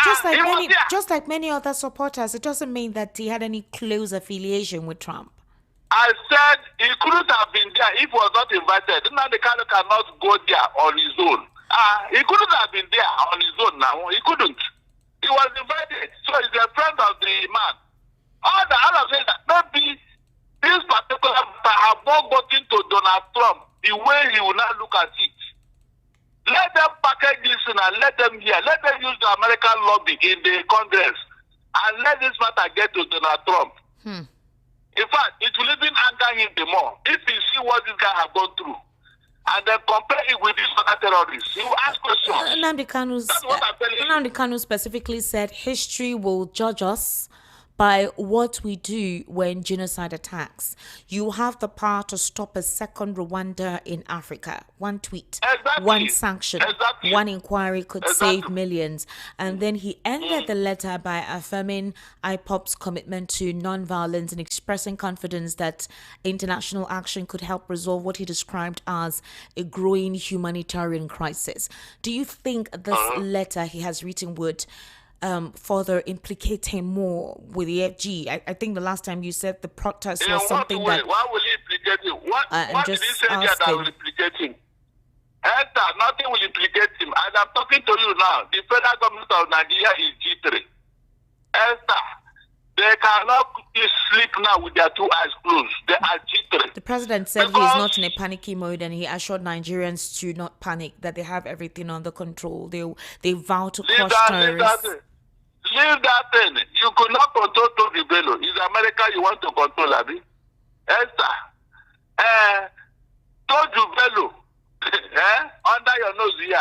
S1: just like many other supporters, it doesn't mean that he had any close affiliation with Trump.
S3: I said he couldn't have been there if he was not invited. Nnamdi Kanu cannot go there on his own. He couldn't have been there on his own now. He couldn't. He was invited, so he's a friend of the man. All I'm saying that maybe this particular matter have not gotten to Donald Trump the way he will not look at it. Let them package this and let them hear. Let them use the American lobby in the Congress and let this matter get to Donald Trump. In fact, it will even anger him the more if he see what this guy has gone through. And then compare it with these other terrorists. He will ask questions.
S1: Nnamdi Kanu specifically said history will judge us by what we do when genocide attacks. You have the power to stop a second Rwanda in Africa. One tweet, one sanction, one inquiry could save millions. And then he ended the letter by affirming IPOP's commitment to non-violence and expressing confidence that international action could help resolve what he described as a growing humanitarian crisis. Do you think this letter he has written would further implicate him more with the FG? I think the last time you said the protest was something that...
S3: Why will he implicate him? What did he say that will implicate him? Esther, nothing will implicate him. As I'm talking to you now, the federal government of Nigeria is G3. Esther, they cannot sleep now with their two eyes closed. They are G3.
S1: The president said he is not in a panicky mode, and he assured Nigerians to not panic, that they have everything under control. They vow to crush terrorists.
S3: Leave that thing. You could not control Toby Bello. It's America you want to control, Abi. Esther, Toby Bello, under your nose here,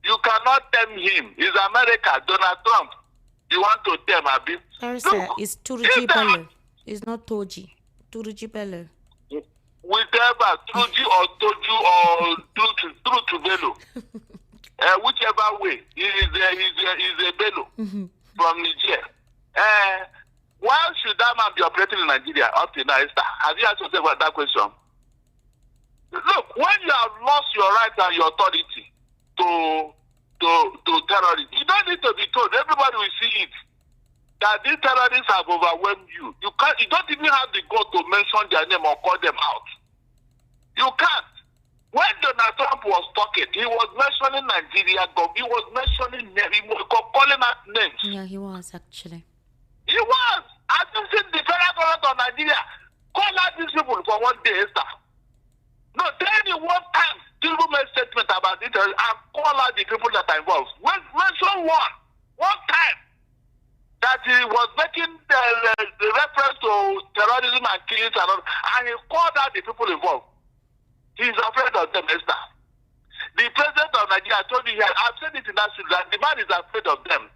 S3: you cannot tempt him. It's America, Donald Trump. You want to tempt, Abi?
S1: Look, it's Turuji Bello. It's not Toji. Turuji Bello.
S3: Whichever, Turuji or Toju or Turuji Bello. Whichever way, he's a Bello from Niger. Why should that man be operating in Nigeria up to now? Have you asked yourself about that question? Look, when you have lost your right and your authority to terrorists, you don't need to be told. Everybody will see it. That these terrorists have overwhelmed you. You don't even have the guts to mention their name or call them out. You can't. When Donald Trump was talking, he was mentioning Nigeria, he was mentioning names, he was calling out names.
S1: Yeah, he was actually.
S3: He was. I just said the federal government of Nigeria call out these people for one day, Esther. No, tell me one time Tinubu made statement about it and call out the people that are involved. Mention one time that he was making the reference to terrorism and killings and he called out the people involved. He's afraid of them, Esther. The president of Nigeria told you here, I've said it in that street, that the man is afraid of them.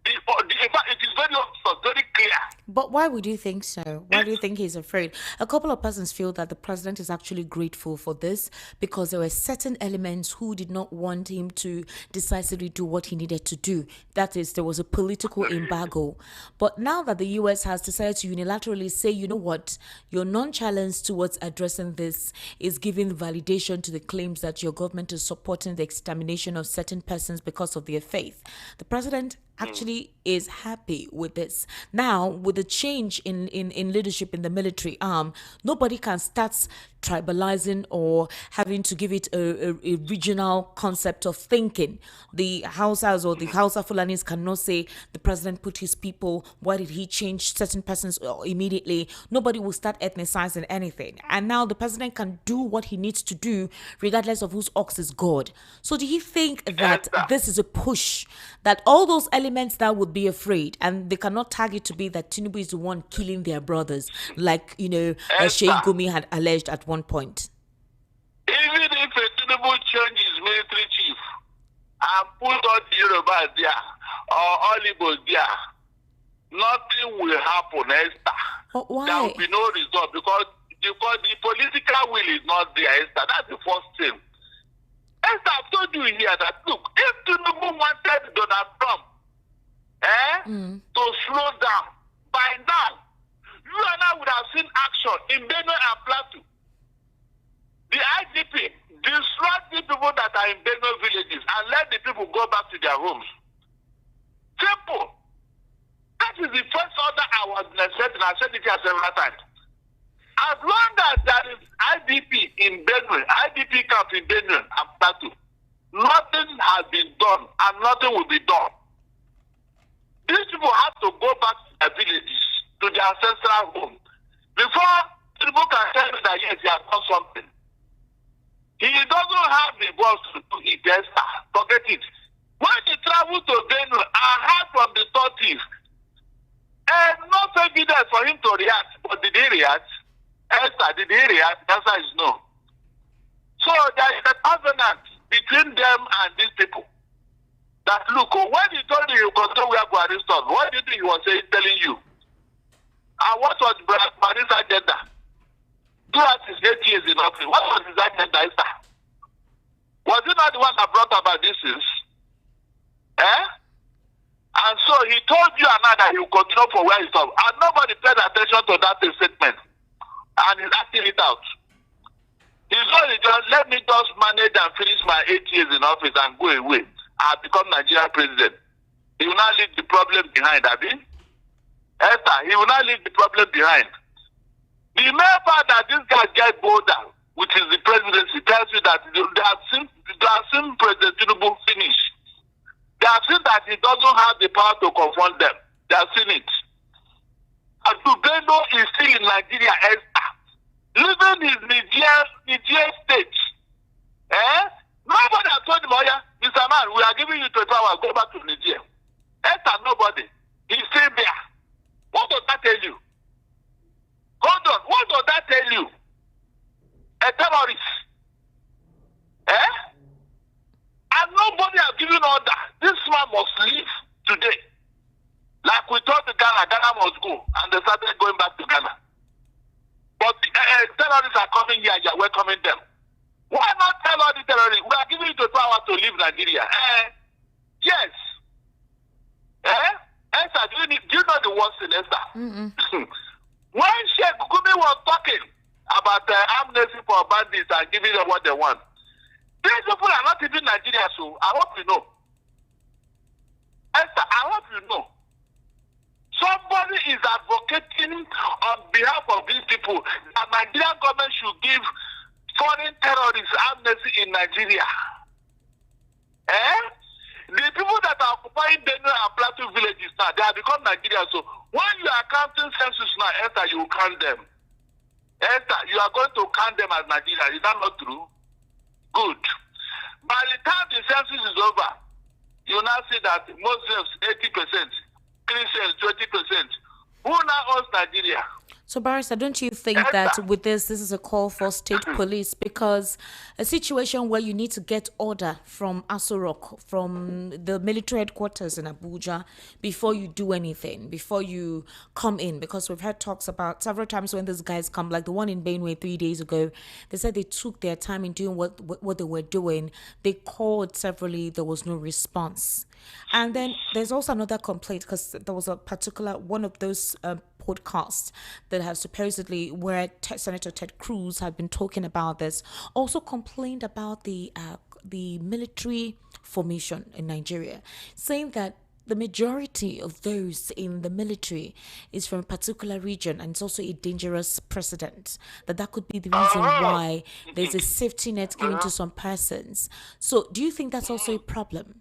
S3: In fact, it is very obvious, very clear.
S1: But why would you think so? Why do you think he's afraid? A couple of persons feel that the president is actually grateful for this because there were certain elements who did not want him to decisively do what he needed to do. That is, there was a political embargo. But now that the US has decided to unilaterally say, you know what, your nonchalance towards addressing this is giving validation to the claims that your government is supporting the extermination of certain persons because of their faith. The president actually is happy with this. Now, with the change in leadership in the military arm, nobody can start tribalizing or having to give it a regional concept of thinking. The Hausas or the Hausa Fulanis cannot say the president put his people, why did he change certain persons immediately? Nobody will start ethnicizing anything. And now the president can do what he needs to do regardless of whose ox is God. So do you think that this is a push, that all those elements that would be afraid, and they cannot tag it to be that Tinubu is the one killing their brothers, like, Sheikh Gumi had alleged at one point?
S3: Even if Tinubu change his military chief and put all the Yorubas there or all Igbos there, nothing will happen, Esther.
S1: Why?
S3: There will be no result because the political will is not there, Esther. That's the first thing. Esther, I've told you here that, look, if Tinubu wanted Donald Trump to slow down, by now, you and I would have seen action in Benue and Plateau. The IGP distract the people that are in Benue villages and let the people go back to their homes. Simple. That is the first order I was setting. I said it here several times. As long as there is IDP in Benue, IDP camp in Benue and Plateau, nothing has been done and nothing will be done. These people have to go back to their villages, to their ancestral home. Before people can tell me that yes, he has done something. He doesn't have the balls to do it, Esther. Forget it. When he traveled to Benue, I heard from the authorities, and not evidence for him to react. But did he react? Esther, did he react? The answer is no. So there is a covenant between them and these people. That look, when he told you you control where Buhari stood, what do you think he was saying, telling you? And what was Buhari's agenda? Throughout his 8 years in office, what was his agenda, Esther? Was he not the one that brought about this is? Eh? And so he told you and I that he will continue for where he stopped. And nobody paid attention to that statement. And he's acting it out. He's only just, let me just manage and finish my 8 years in office and go away. I'll become Nigerian president. He will not leave the problem behind, Abi. Esther, he will not leave the problem behind. The main part that this guy get bolder, which is the presidency, tells you that they have seen President Tinubu finish. They have seen that he doesn't have the power to confront them. They have seen it. And Tubeno is still in Nigeria, Esther. Living in Niger state. Eh? Nobody has told him, oh yeah, Mr. Man, we are giving you 12 hours, go back to Niger. Esther, nobody. He's still there. What does that tell you? Hold on, what does that tell you? A terrorist. Eh? And nobody has given order. This man must leave today. Like we told the Ghana must go. And they started going back to Ghana. But terrorists are coming here and you're welcoming them. Why not tell all the terrorists, we are giving you the power to leave Nigeria? Yes. Esther, do you know the worst in Esther? When Sheikh Gumi was talking about amnesty for bandits and giving them what they want, these people are not even Nigeria, so I hope you know. Esther, I hope you know. Somebody is advocating on behalf of these people that Nigerian government should give foreign terrorists amnesty in Nigeria. The people that are occupying Benue and Plateau villages now, they have become Nigeria. So when you are counting census now, Esther, you will count them. Esther, you are going to count them as Nigeria. Is that not true? Good. By the time the census is over, you now see that Muslims 80%, Christians 20%. Who now owns Nigeria?
S1: So, Barrister, don't you think that with this is a call for state police? Because a situation where you need to get order from Aso Rock, from the military headquarters in Abuja, before you do anything, before you come in. Because we've had talks about several times when these guys come, like the one in Benue 3 days ago, they said they took their time in doing what they were doing. They called severally, there was no response. And then there's also another complaint, because there was a particular one of those podcasts that have supposedly, where Senator Ted Cruz had been talking about this, also complained about the military formation in Nigeria, saying that the majority of those in the military is from a particular region, and it's also a dangerous precedent, that could be the reason why there's a safety net given to some persons. So do you think that's also a problem?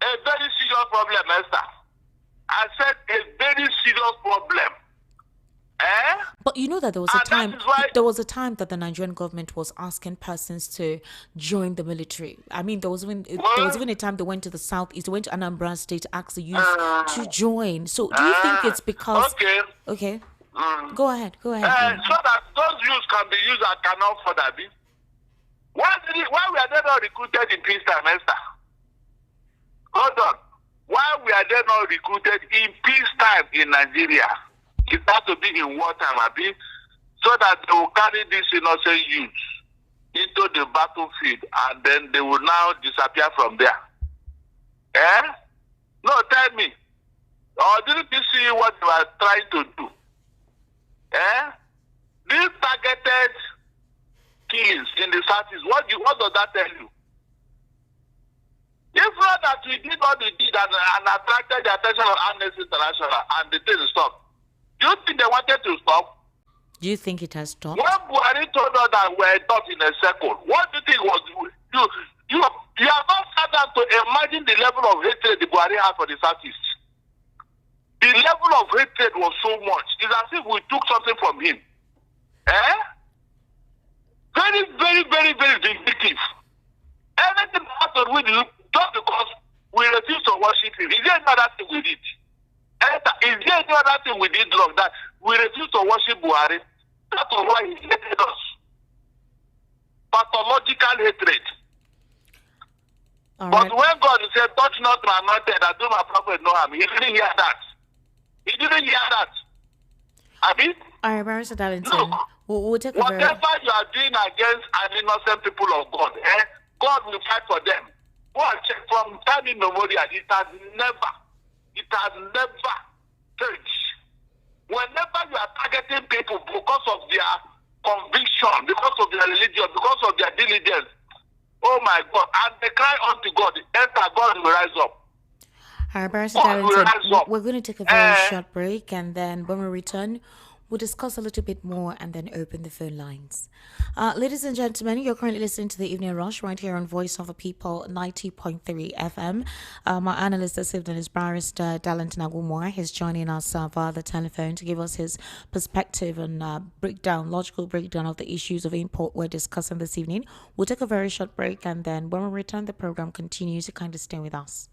S3: A very serious problem, Esther. I said a very serious problem.
S1: But you know that there was a time that the Nigerian government was asking persons to join the military. I mean, there was even a time they went to the southeast, they went to Anambra State to ask the youth to join. So do you think it's because... Okay. Go ahead. So
S3: that those youths can be used and cannot for that. Why were they not recruited in peacetime, Esther? Hold on. Why were they not recruited in peacetime in Nigeria? It has to be in wartime, Abi, so that they will carry these innocent youths into the battlefield and then they will now disappear from there. No, tell me. Or didn't you see what they were trying to do? These targeted killings in the southeast, what does that tell you? If not that we did what we did and attracted the attention of Amnesty International and the thing stopped, do you think they wanted to stop?
S1: Do you think it has stopped?
S3: When Buhari told us that we're not in a circle, what do you think was you have not sat down to imagine the level of hatred the Buhari had for the Southeast. The level of hatred was so much. It's as if we took something from him. Very, very, very, very vindictive. Everything happened with him just because we refuse to worship him. Is there any other thing we did? Is there any other thing we did wrong that we refuse to worship Buhari? That was why he hated us. Pathological hatred.
S1: All
S3: but
S1: right.
S3: when God said, touch not my anointed, I do my prophet no harm, he didn't hear that. He didn't hear that. Abi?
S1: All right, Barrister Darlington,
S3: Look,
S1: we'll take a very...
S3: whatever you are doing against an innocent people of God, God will fight for them. Go and check from time immemorial. It has never changed. Whenever you are targeting people because of their conviction, because of their religion, because of their diligence, oh my God, and they cry unto God, enter, God will rise up.
S1: All right, Barrister Darlington, we're going to take a very short break, and then when we return, we'll discuss a little bit more and then open the phone lines. Ladies and gentlemen, you're currently listening to the Evening Rush right here on Voice of the People 90.3 FM. My analyst this evening is Barrister Darlington Agumwa. He's joining us via the telephone to give us his perspective and logical breakdown of the issues of import we're discussing this evening. We'll take a very short break, and then when we return, the program continues. You kind of stay with us.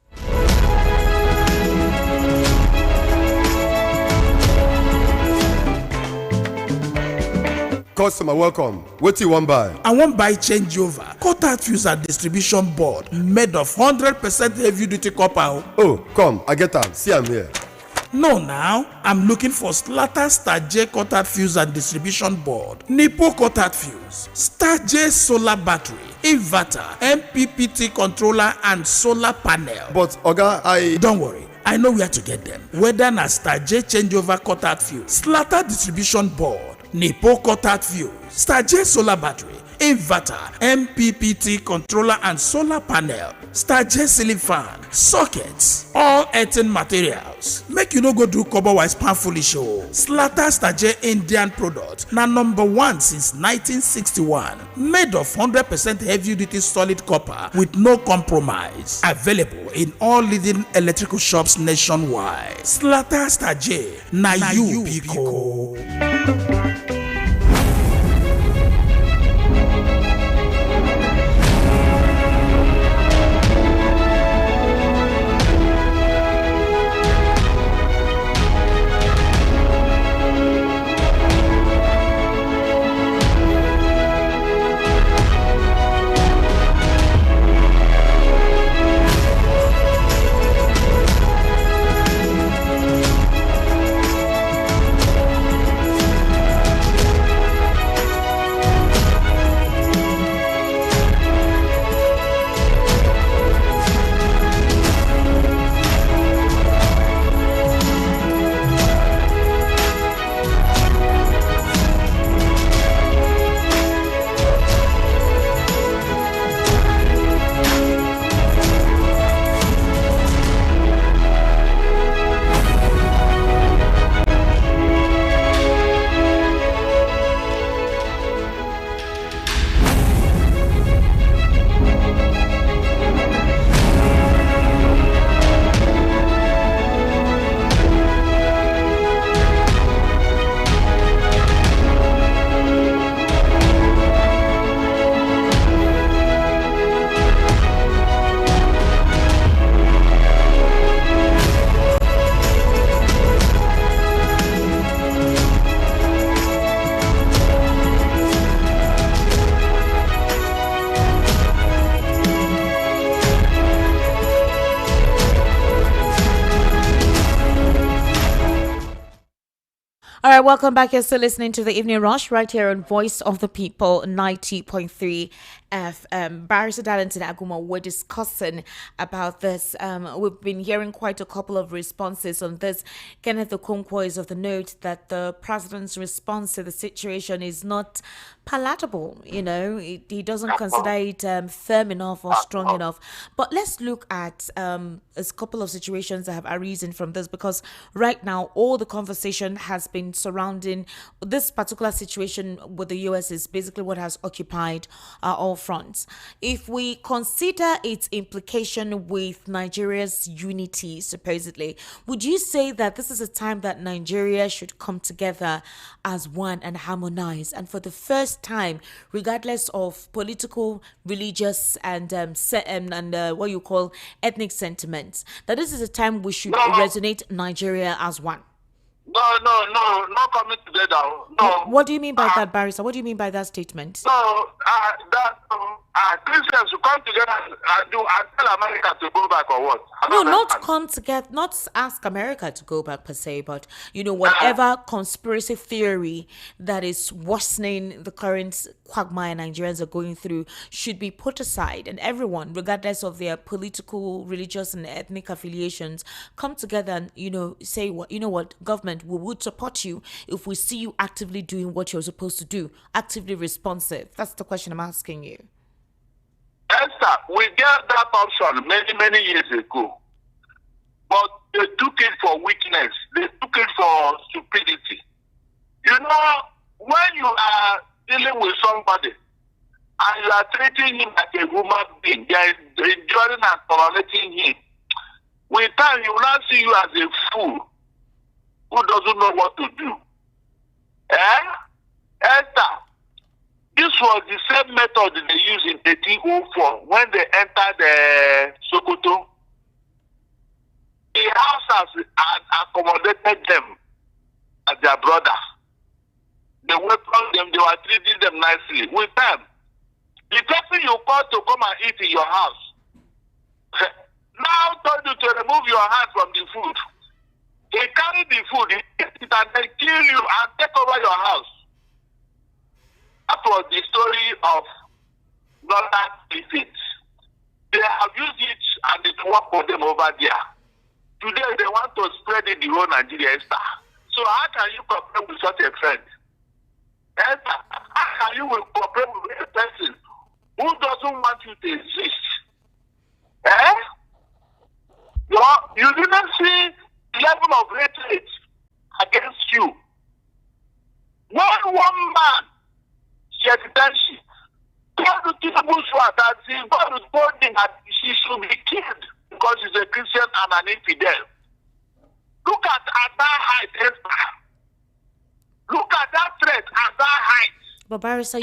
S4: Customer, welcome. What do you want buy?
S5: I want buy changeover. Quarter fuse and distribution board made of 100% heavy duty copper.
S4: Oh, come, I get them. See, I'm here.
S5: No, now I'm looking for Slatter Star J quarter fuse and distribution board, Nipo quarter fuse, Star J solar battery, inverter, MPPT controller, and solar panel.
S4: But Oga,
S5: don't worry. I know where to get them. Whether na Star J changeover quarter fuse, Slatter distribution board, Nipo quarter fuse, Star J solar battery, inverter, MPPT controller, and solar panel, Star J ceiling fan, sockets, all earthen materials. Make you no go do cover wise pan foolish show. Slatter Star J Indian product na number 1 since 1961. Made of 100% heavy duty solid copper with no compromise. Available in all leading electrical shops nationwide. Slatter Star J na you Pico.
S1: All right, welcome back. You're still listening to the Evening Rush right here on Voice of the People 90.3 FM. Barrister Darlington Agumwa, we're discussing about this. We've been hearing quite a couple of responses on this. Kenneth Okonkwo is of the note that the president's response to the situation is not palatable. You know, he doesn't consider it firm enough or strong enough. But let's look at a couple of situations that have arisen from this, because right now all the conversation has been surrounding this particular situation with the US is basically what has occupied all fronts. If we consider its implication with Nigeria's unity, supposedly, would you say that this is a time that Nigeria should come together as one and harmonize, and for the first time, regardless of political, religious, and what you call ethnic sentiments, that this is a time we should resonate Nigeria as one?
S3: No, not coming together. No.
S1: What do you mean by that, Barrister? What do you mean by that statement?
S3: No, Christians should come together and tell America to go back or what?
S1: No, not come together, not ask America to go back per se, but whatever conspiracy theory that is worsening the current quagmire Nigerians are going through should be put aside, and everyone, regardless of their political, religious, and ethnic affiliations, come together and say, what, government, we would support you if we see you actively doing what you're supposed to do, actively responsive. That's the question I'm asking you.
S3: Esther, we get that option many years ago, but they took it for weakness. They took it for stupidity. When you are dealing with somebody and you are treating him like a human being, they are enjoying and tolerating him. With time, he will not see you as a fool who doesn't know what to do. Esther, this was the same method they used in 1804 when they entered Sokoto. The house has accommodated them as their brothers. They welcomed them, they were treating them nicely. With them, the person you call to come and eat in your house now told you to remove your hand from the food. He carried the food, he ate it, and then kill you and take over your house. That was the story of northern defeat. They have used it and it worked for them over there. Today they want to spread it the whole Nigeria, Esther. So how can you compare with such a friend? Esther, how can you compare with a person who doesn't want you to exist? You didn't see the level of hatred against you. One man, Shedidanshi, told Tinubu that God told him that she should be killed because she's a Christian and an infidel. Look at that height, Esther. Look at that threat at that height.
S1: But Barrister,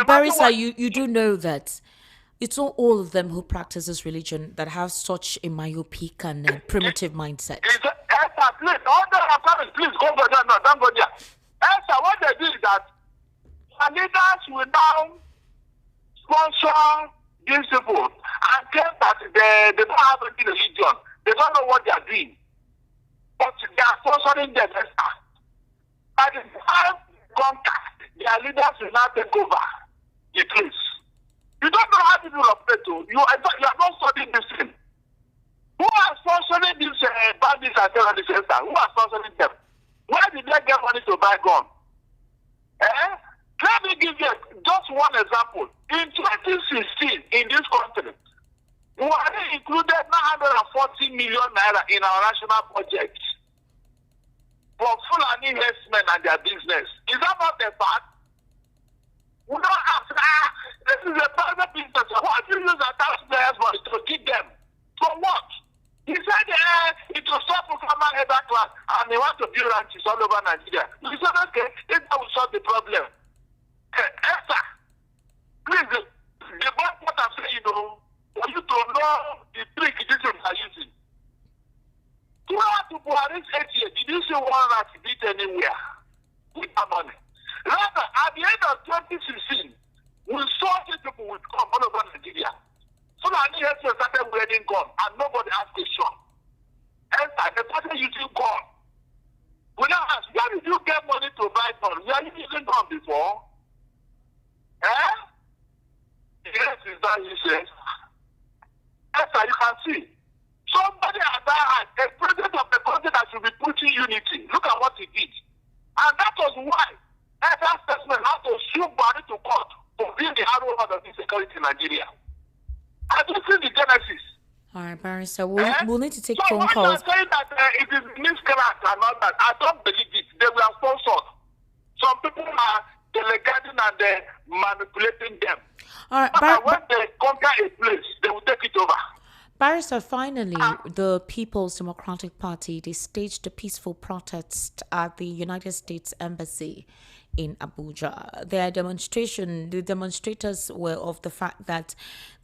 S3: Barrister,
S1: you do know that it's not all of them who practice this religion that have such a myopic and primitive mindset.
S3: Esther, please go for that. No, don't go there. Esther, what they do is that the leaders will now sponsor these people and claim that they don't have any religion. They don't know what they are doing. But they are sponsoring them, Esther. By the time contact, their leaders will now take over the place. You don't know how people operate. You are not studying this thing. Who are sponsoring these bandits and terrorists, Esther? Who are sponsoring them? Where did they get money to buy guns? Let me give you just one example. In 2016, in this country, we included 940 million naira in our national budget for Fulani herdsmen and their business. Is that not a fact? We don't ask, this is a private business. Why do you use our taxpayers' money to keep them? For what? He said it will stop for farmer header class and they want to build ranches all over Nigeria. We said, okay, that will solve the problem. Esther, please, the bad part I'm saying, for you to know the trick these people are using. Throughout the Buhari's 8 years, did you see one rat beat anywhere with that money? Rather, at the end of 2016, we saw these people with come all over Nigeria. So that the headsmen started wearing gun and nobody asked question. Esther, they started using gun. We now ask, where did you get money to buy gun? Were you using gun before? Yes, is that you said. Esther, you can see. Somebody at that hand, a president of the country that should be preaching unity. Look at what he did. And that was why Esther Statement had to sue Buhari to court for being the arrow of insecurity in Nigeria. I don't see the genesis.
S1: All right, Barrister, we'll need to take phone
S3: calls. So when you're saying that it is miscreant and all that, I don't believe it. They were sponsored. Some people are delegating and manipulating them.
S1: All right,
S3: when they conquer a place, they will take it over.
S1: Barrister, finally, the People's Democratic Party, they staged a peaceful protest at the United States Embassy in Abuja. The demonstrators were of the fact that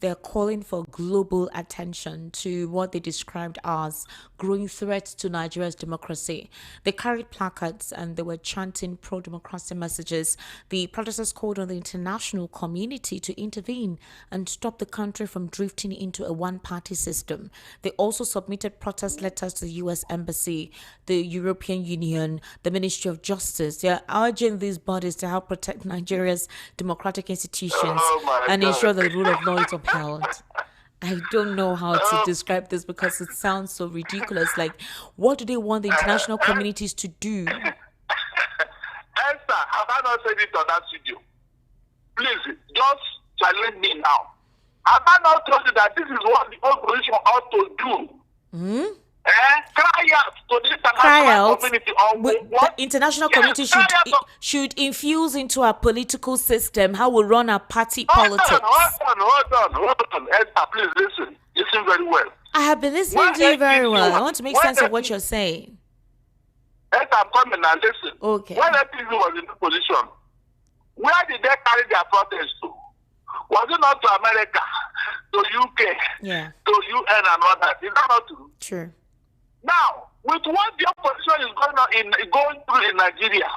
S1: they're calling for global attention to what they described as growing threats to Nigeria's democracy. They carried placards and they were chanting pro-democracy messages. The protesters called on the international community to intervene and stop the country from drifting into a one-party system. They also submitted protest letters to the U.S. Embassy, the European Union, the Ministry of Justice. They are urging these bodies to help protect Nigeria's democratic institutions and ensure the rule of law is upheld. I don't know how to describe this because it sounds so ridiculous. Like, what do they want the international communities to do?
S3: Esther, have I not said it on that video? Please, just challenge me now. Have I not told you that this is what the opposition ought to do? Cry out to the international community.
S1: The international community should infuse into our political system how we run our party politics.
S3: Hold on. Esther, please listen. Listen very well.
S1: I have been listening to you very well. I want to make sense of what you're saying.
S3: Esther, I'm coming now. Listen.
S1: Okay.
S3: When APC was in the position, where did they carry their protest to? Was it not to America, to UK, to UN and all that? Is that not true?
S1: True.
S3: Now, with what the opposition is going through in Nigeria,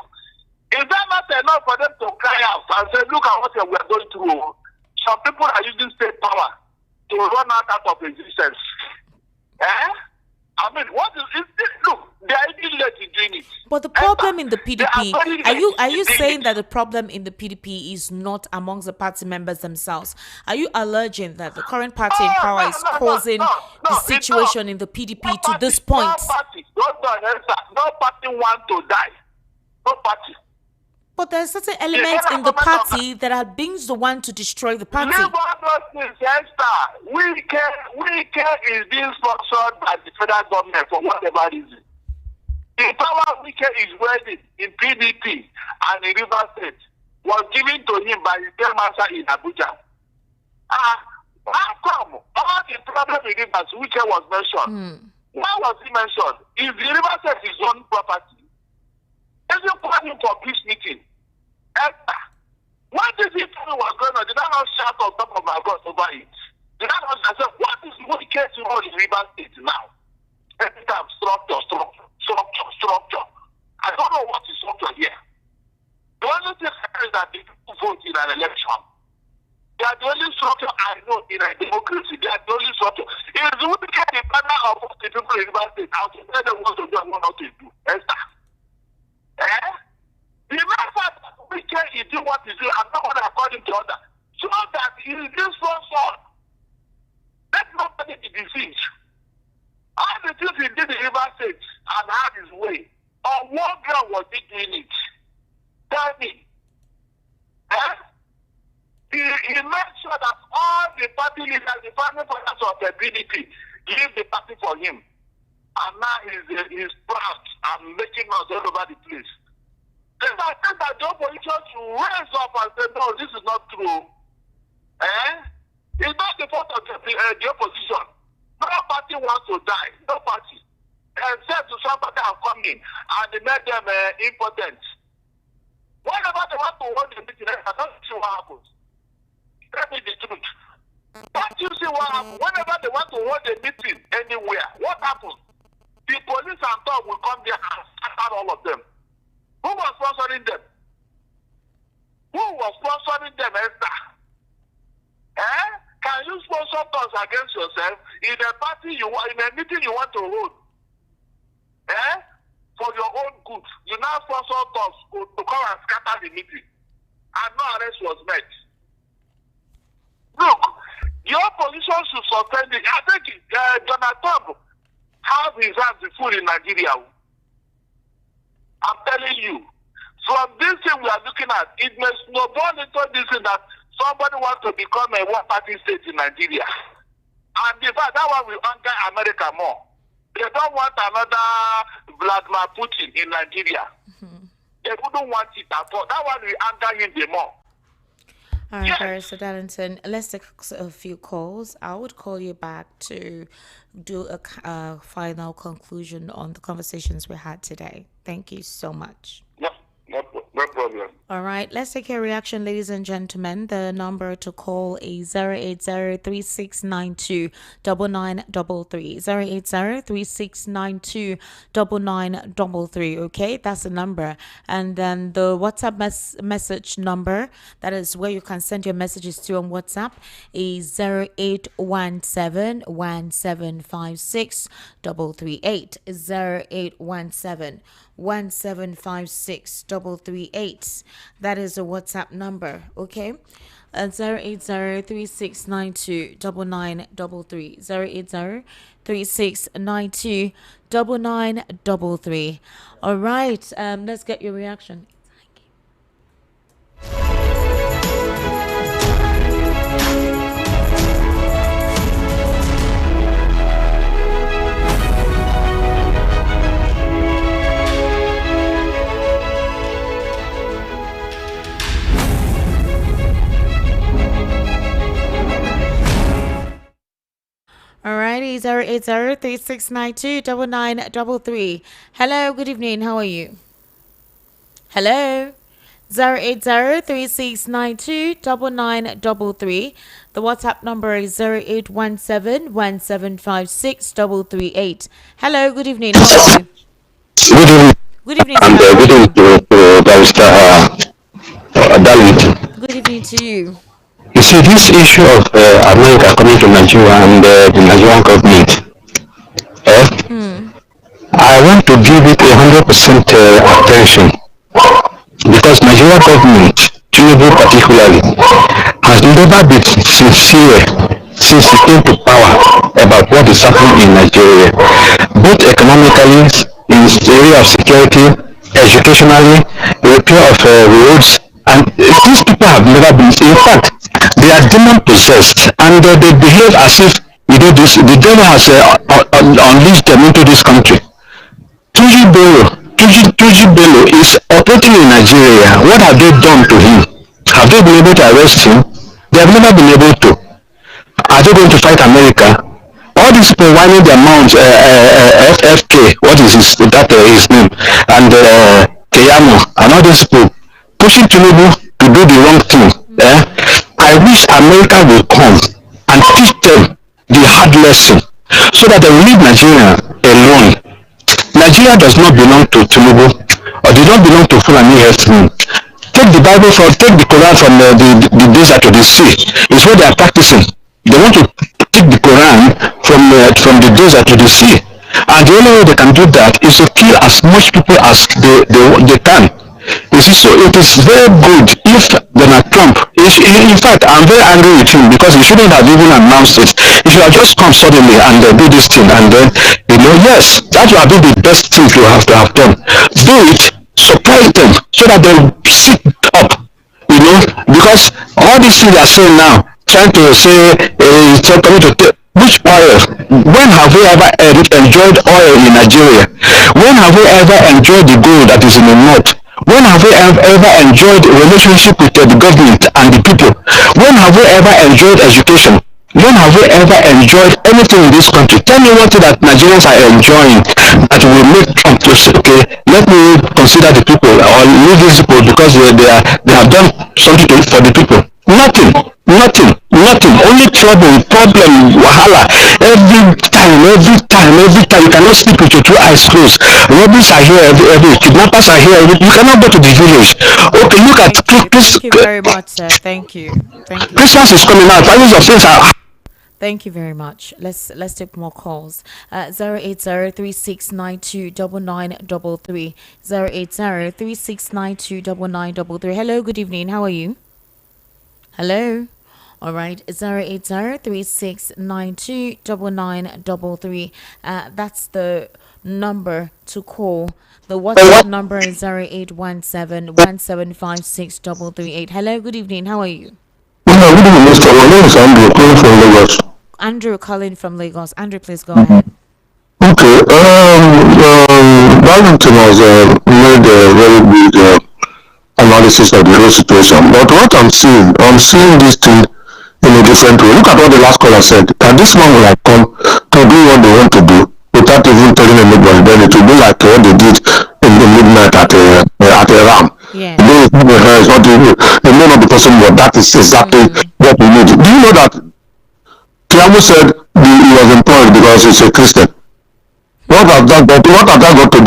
S3: is that not enough for them to cry out and say, look at what we are going through? Some people are using state power to run out of existence. I mean, what is it? Look, they are even late in doing it.
S1: But the problem in the PDP, are you saying that the problem in the PDP is not amongst the party members themselves? Are you alleging that the current party in power is causing the situation in the PDP to this point?
S3: No party wants to die. No party.
S1: But there's certain elements in the party that are being the one to destroy the party.
S3: We care is being sponsored by the federal government for whatever reason. The power we care is wedding in PDP and in River State was given to him by his master in Abuja. How come all the problem in Rivers, which was mentioned, why was he mentioned? Is the River State his own property? Is he planning for peace meeting? What is it was going on? Did I not shout on top of my voice over it? Did I not say, what is the case in River State now? Every time, structure. I don't know what is structure here. The only thing is that the people vote in an election. They are the only structure I know in a democracy. They are the only structure. It is the wicked the panel of the people in River State. How to tell them what to do and what not to do. Esther. The matter we can do what is doing and not according to others. So that it is this one sort. Let nobody be deceived. All the things he did in River State and had his way. On what ground was he doing it? Tell me. He made sure that all the party leaders, the family fathers of the PDP, leave the party for him. And now he's proud and making us all over the place. These are things that the opposition should raise up and say, no, this is not true. It's not the fault of the opposition. No party wants to die. No party. Except to somebody have come in and they made them impotent. Whenever they want to hold the meeting, I don't see what happens. Tell me the truth. Don't you see what happens? Whenever they want to hold a meeting anywhere, what happens? The police and dog will come there and scatter all of them. Who was sponsoring them? Who was sponsoring them, Esther? Can you sponsor us against yourself in a party in a meeting you want to hold? For your own good. You now sponsor us to come and scatter the meeting. And no arrest was made. Look, the opposition should suspend it. I think Donald Trump has his hands full in Nigeria. I'm telling you, from this thing we are looking at, it may snowball into this thing that somebody wants to become a one-party state in Nigeria. And in fact, that one will anger America more. They don't want another Vladimir Putin in Nigeria. They wouldn't want it at all. That one will anger him the more.
S1: All right, Barrister Darlington, let's take a few calls. I would call you back to do a final conclusion on the conversations we had today. Thank you so much.
S3: No No problem.
S1: All right, let's take your reaction, ladies and gentlemen. The number to call is 08036929933. 08036929933. Okay, that's the number. And then the WhatsApp message number, that is where you can send your messages to on WhatsApp, is 081717563338. 081717563338. That is a WhatsApp number, okay? 08036929933. 08036929933. All right, let's get your reaction. Alrighty, 08036929933. Hello, good evening. How are you? Hello, 08036929933. The WhatsApp number is 081717563338. Hello, good evening. How are you?
S6: Good evening,
S1: Good evening,
S6: and
S1: sir. How are
S6: good evening
S1: you?
S6: to Barrister Dalit.
S1: Good evening to you.
S6: You see, this issue of America coming to Nigeria and the Nigerian government, I want to give it 100% attention because Nigeria government, Tinubu particularly, has never been sincere since he came to power about what is happening in Nigeria, both economically, in the area of security, educationally, repair of roads, and these people have never been. In fact, they are demon possessed, and they behave as if this, the devil has unleashed them into this country. Tuji Bello is operating in Nigeria. What have they done to him? Have they been able to arrest him? They have never been able to. Are they going to fight America? All these people whining their mouths, FFK, what is his name, and Keyamo, and all these people pushing Tinubu to do the wrong thing. I wish America will come and teach them the hard lesson so that they will leave Nigeria alone. Nigeria does not belong to Tinubu or does not belong to Fulani herdsmen. Take the Bible take the Quran from the desert to the sea. It's what they are practicing. They want to take the Quran from the desert to the sea. And the only way they can do that is to kill as much people as they can. You see, so it is very good if Donald Trump, in fact, I'm very angry with him because he shouldn't have even announced it. He should have just come suddenly and do this thing, and then, yes, that would have been the best thing to have done. Do it, surprise them, so that they sit up, because all these things they are saying now, trying to say, coming to which oil? When have we ever enjoyed oil in Nigeria? When have we ever enjoyed the gold that is in the north? When have we ever enjoyed a relationship with the government and the people? When have we ever enjoyed education? When have we ever enjoyed anything in this country? Tell me what that Nigerians are enjoying that will make Trump to say, okay, let me consider the people or leave these people because they have done something for the people. Nothing. Only trouble, problem, wahala. Every time. You cannot sleep with your two eyes closed. Robbers are here every kidnappers are here. You cannot go to the village. Okay, look at
S1: Thank you very much, sir. Thank you.
S6: Christmas is coming out. Prices of things are.
S1: Thank you very much. Let's take more calls. 08036929933. 08036929933. Hello, good evening. How are you? Hello. All right, 08036929933. That's the number to call. The WhatsApp number is 081717563338. Hello, good evening. How are you?
S6: Good evening, Mr. My name is Andrew, calling from Lagos.
S1: Andrew calling from Lagos. Andrew, please go ahead.
S6: Okay. Darlington has made a very good analysis of the whole situation. But what I'm seeing this thing in a different way. Look at what the last caller said. That this man will have come to do what they want to do without even telling anybody. Then it will be like what they did in the midnight at a ram.
S1: Yes.
S6: Though it's not it may not be possible, but that is exactly what we need. Do you know that Tiago said he was employed because he's a Christian? What has that got to do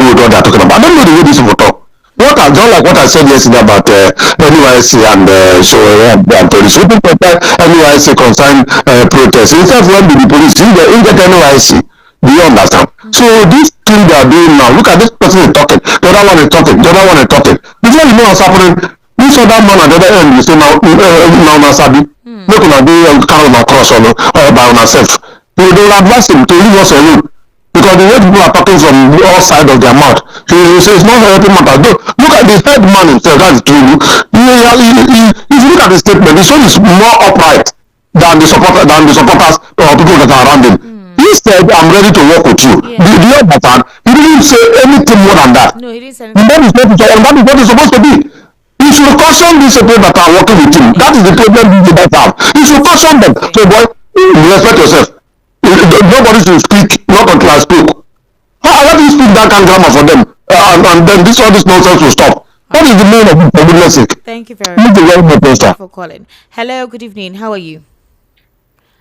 S6: with what they're talking about? I don't know the way these people talk. What I don't like what I said yesterday about NYC and and police. People protect NYC concern protests. In fact, when the police in get NYC, do you understand? So this thing they are doing now, look at this person is talking, the other one is talking, the other one is talking. Before you know what's happening, this other man at the other end, you say now Sabi, make una do carry una cross on by una self. They will advise him to leave us alone. Because the way people are talking from all sides of their mouth, he says it's not helping matter. Look at the head man himself, that's true. If you look at the statement, the one is more upright than the supporters or people that are around him. He said, I'm ready to work with you.
S1: Yeah.
S6: Do you understand? He didn't say anything more than that.
S1: No, he didn't say
S6: And
S1: anything.
S6: that is what it's supposed to be. He should caution these people that are working with him. That is the problem you guys have. He should caution them. So boy, respect yourself. Nobody should speak, not until I speak. How do you speak that kind of grammar for them? And then all this nonsense will stop. What is the meaning of it, for goodness sake?
S1: Thank you very
S6: Thank you very much,
S1: much
S6: Esther.
S1: for calling. Hello, good evening. How are you?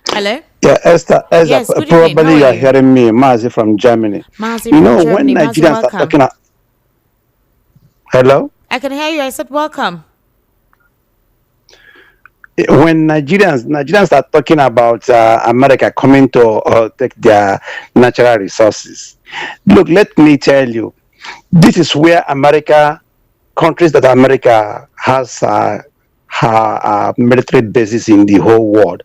S1: Hello?
S7: Yeah, Esther,
S1: Yes, good evening.
S7: probably
S1: How
S7: you
S1: are
S7: are
S1: you?
S7: hearing me, Mazi from Germany.
S1: Mazi
S7: You
S1: from
S7: know,
S1: Germany.
S7: when
S1: Mazi,
S7: Nigerians are
S1: welcome.
S7: talking, hello?
S1: I can hear you. I said welcome.
S7: When Nigerians are talking about America coming to take their natural resources, look, let me tell you, this is where countries that America has her military bases in the whole world.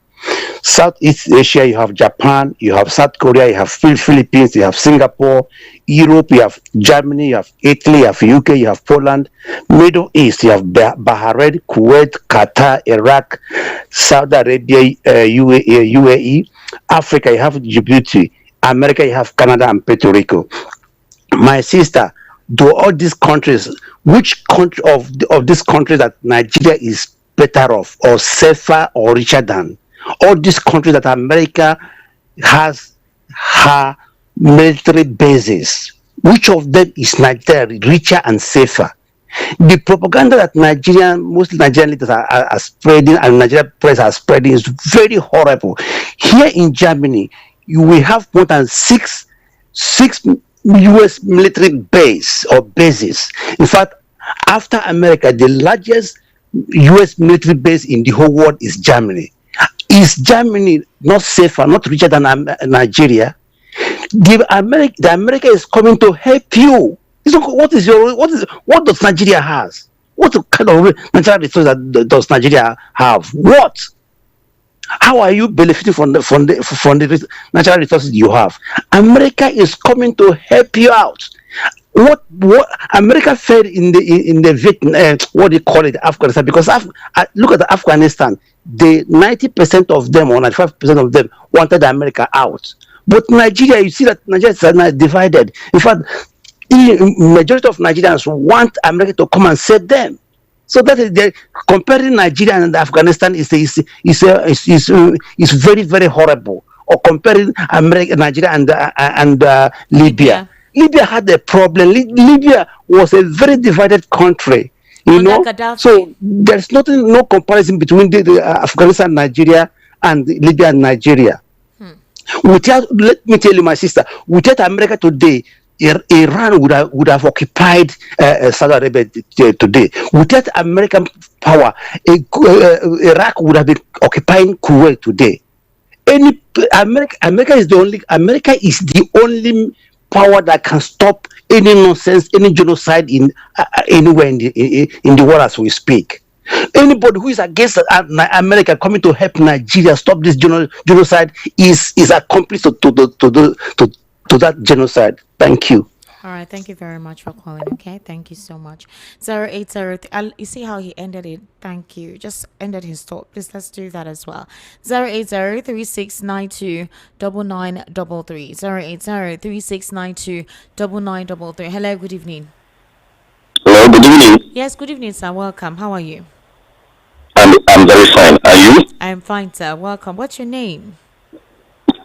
S7: Southeast Asia, you have Japan, you have South Korea, you have Philippines, you have Singapore, Europe, you have Germany, you have Italy, you have UK, you have Poland, Middle East, you have Bahrain, Kuwait, Qatar, Iraq, Saudi Arabia, UAE, Africa, you have Djibouti, America, you have Canada and Puerto Rico. My sister, do all these countries, which country of these countries that Nigeria is better off or safer or richer than? All these countries that America has her military bases, which of them is Nigeria richer and safer? The propaganda that most Nigerian leaders are spreading and Nigerian press are spreading is very horrible. Here in Germany, you will have more than six U.S. military bases. In fact, after America, the largest U.S. military base in the whole world is Germany. Is Germany not safer, not richer than Nigeria? America is coming to help you. What does Nigeria has? What kind of natural resources does Nigeria have? What? How are you benefiting from the natural resources you have? America is coming to help you out. What America failed in the Vietnam, what do you call it, Afghanistan? Because look at Afghanistan, the 90% of them or 95% of them wanted America out. But Nigeria, you see that Nigeria is divided. In fact, the majority of Nigerians want America to come and save them. So that is comparing Nigeria and Afghanistan is very, very horrible. Or comparing Nigeria and Libya. Libya had a problem. Libya was a very divided country, you know. So there's no comparison between the Afghanistan, Nigeria, and Libya and Nigeria. Let me tell you, my sister, without America today, Iran would have occupied Saudi Arabia today. Without American power, Iraq would have been occupying Kuwait today. America is the only power that can stop any nonsense, any genocide anywhere in the world as we speak. Anybody who is against America coming to help Nigeria stop this genocide is accomplice to that genocide. Thank you.
S1: All right, thank you very much for calling. Okay, thank you so much. 080. You see how he ended it? Thank you. Just ended his thought. Please let's do that as well. 080-3692-9933. 080-3692-9933. Hello, good evening.
S6: Hello, good evening.
S1: Yes, good evening, sir. Welcome. How are you?
S6: I'm very fine. Are you?
S1: I'm fine, sir. Welcome. What's your name?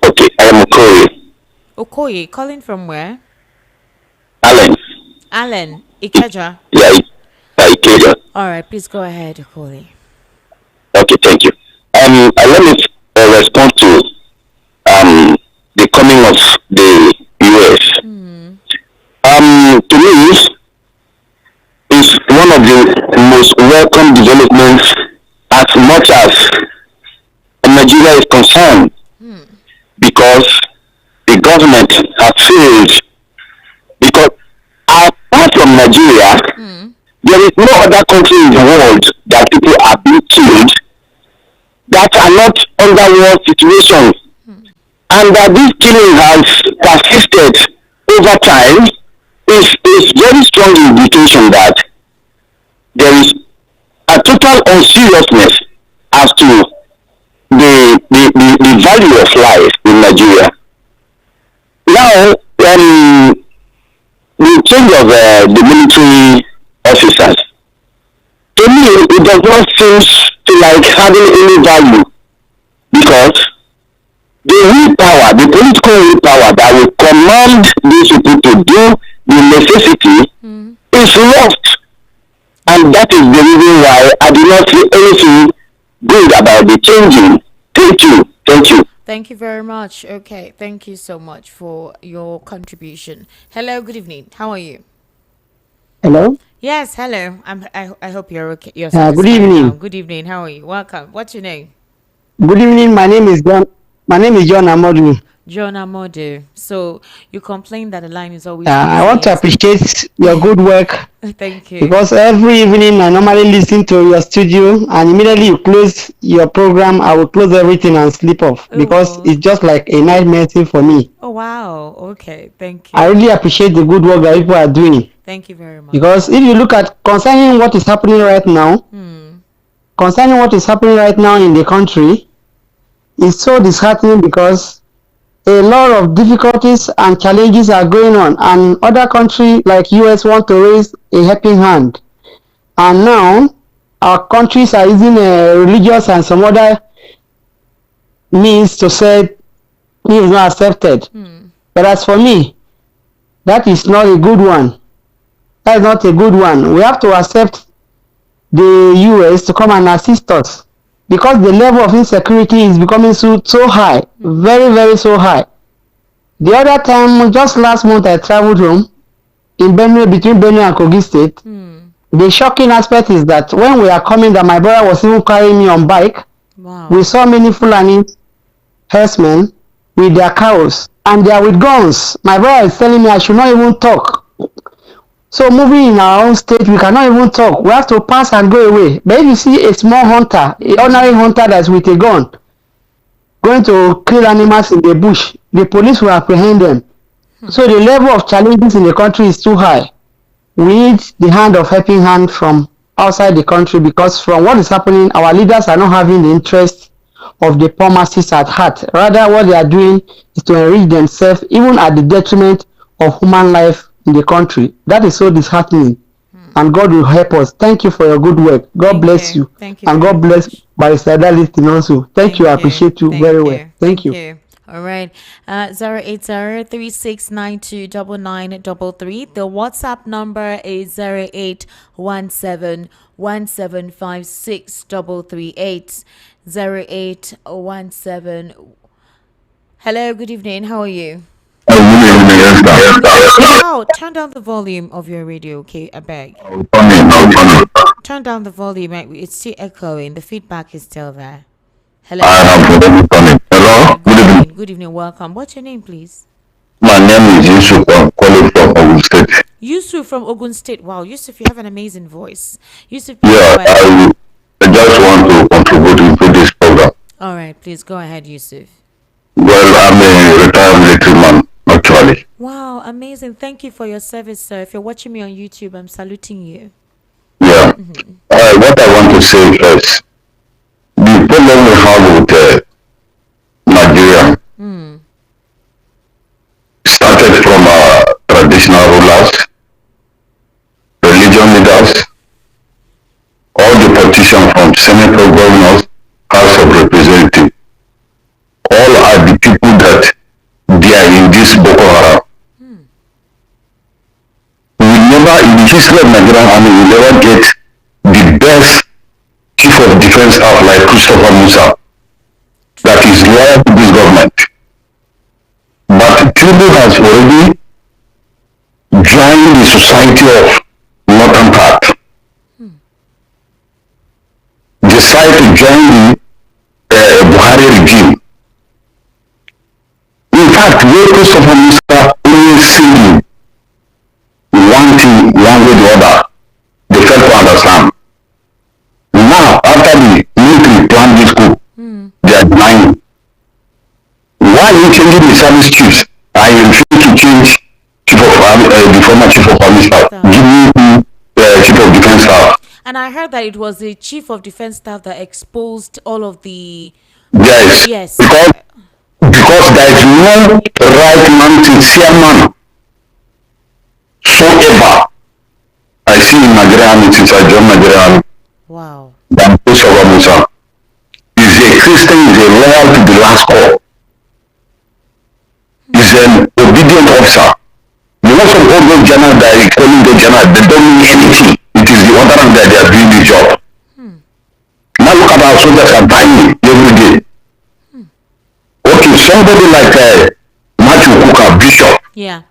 S6: Okay, I am Okoye.
S1: Okoye. Calling from where?
S6: Alan.
S1: Alan. Ikeja.
S6: Yeah, occasion.
S1: All right, please go ahead, Okoli.
S6: Okay, thank you. Let me respond to the coming of the US. To me, is one of the most welcome developments as much as Nigeria is concerned, because the government has failed. Because apart from Nigeria, there is no other country in the world that people are being killed that are not under war situations. And that this killing has persisted over time is very strong indication that there is a total unseriousness as to the value of life in Nigeria. Now, the change of the military officers, to me, it does not seem to like having any value, because the willpower, the political willpower that will command these people to do the necessity is lost. And that is the reason why I do not see anything good about the changing. Thank you. Thank you.
S1: Thank you very much. Okay, thank you so much for your contribution. Hello, good evening. How are you?
S8: Hello.
S1: Yes, hello. I hope you're okay. You're
S8: Good
S1: satisfied
S8: evening.
S1: now. Good evening. How are you? Welcome. What's your name?
S8: Good evening. My name is John. My name is John Amodu.
S1: John Amode. So you complain that the line is always
S8: I want to
S1: busy.
S8: appreciate your good work,
S1: Thank you.
S8: because every evening I normally listen to your studio, and immediately you close your program, I will close everything and sleep off, because
S1: Oh.
S8: it's just like a nightmare thing for me.
S1: Oh wow. Okay. Thank
S8: I
S1: you.
S8: really appreciate the good work that people are doing,
S1: Thank you very much.
S8: because if you look at concerning what is happening right now, in the country, it's so disheartening, because a lot of difficulties and challenges are going on, and other countries like US want to raise a helping hand, and now our countries are using religious and some other means to say he is not accepted. But as for me, that is not a good one. That is not a good one. We have to accept the US to come and assist us, because the level of insecurity is becoming so high, very, very so high. The other time, just last month, I traveled home in Benue, between Benue and Kogi State. The shocking aspect is that when we are coming, that my brother was even carrying me on bike.
S1: Wow.
S8: We saw many Fulani herdsmen with their cows, and they are with guns. My brother is telling me I should not even talk. So moving in our own state, we cannot even talk. We have to pass and go away. But if you see a small hunter, an ordinary hunter that's with a gun, going to kill animals in the bush, the police will apprehend them. So the level of challenges in the country is too high. We need the hand of helping hand from outside the country, because from what is happening, our leaders are not having the interest of the poor masses at heart. Rather, what they are doing is to enrich themselves, even at the detriment of human life in the country. That is so disheartening. And God will help us. Thank you for your good work. God bless you.
S1: Thank you.
S8: And
S1: very
S8: God bless
S1: much.
S8: Barrister Darlington also. Thank you. I appreciate you very well. Thank you.
S1: All right. 08036929933. The WhatsApp number is 0817175638. 0817. Hello, good evening. How are you? Wow, turn down the volume of your radio, okay? I beg. Turn down the volume. It's still echoing. The feedback is still there. Hello. Good evening. Welcome. What's your name, please?
S6: My name is Yusuf. I'm calling from Ogun State.
S1: Yusuf from Ogun State. Wow, Yusuf, you have an amazing voice. Yusuf.
S6: Yeah, I just want to contribute into this program.
S1: All right, please go ahead, Yusuf.
S6: Well, I'm a retired military man, actually.
S1: Wow, amazing. Thank you for your service, sir. If you're watching me on YouTube, I'm saluting you.
S6: Yeah. What I want to say first, the problem we have with Nigeria started from traditional rulers, religion leaders, all the politicians from senator, governors, House of Representatives. All are the people that they are in this Boko Haram. We never, in the history of Nigerian army, we never get the best chief of defense staff like Christopher Musa that is loyal to this government. But Tinubu has already joined the society of northern part. Decided to join the Buhari regime. In fact, where Christopher Musa always seen one thing, one way or the other, they fail to understand. Now, after the military planned this coup, they are denying. Why are you changing the service chiefs? I refuse to change the former chief of army staff. Give me the chief of defense staff.
S1: And I heard that it was the chief of defense staff that exposed all of the...
S6: Yes. Because there is no right man, sincere man, so ever I see in Nigerian since I joined Nigerian.
S1: Wow.
S6: Than Christopher Musa. He's a Christian, he's a loyal to the last call. He's an obedient officer. The most of all those generals that are calling the general, they don't mean anything. It is the other hand that they are doing the job. Now look at our soldiers are dying every day. Okay, somebody like Matthew Kuka, Bishop.
S1: Yeah.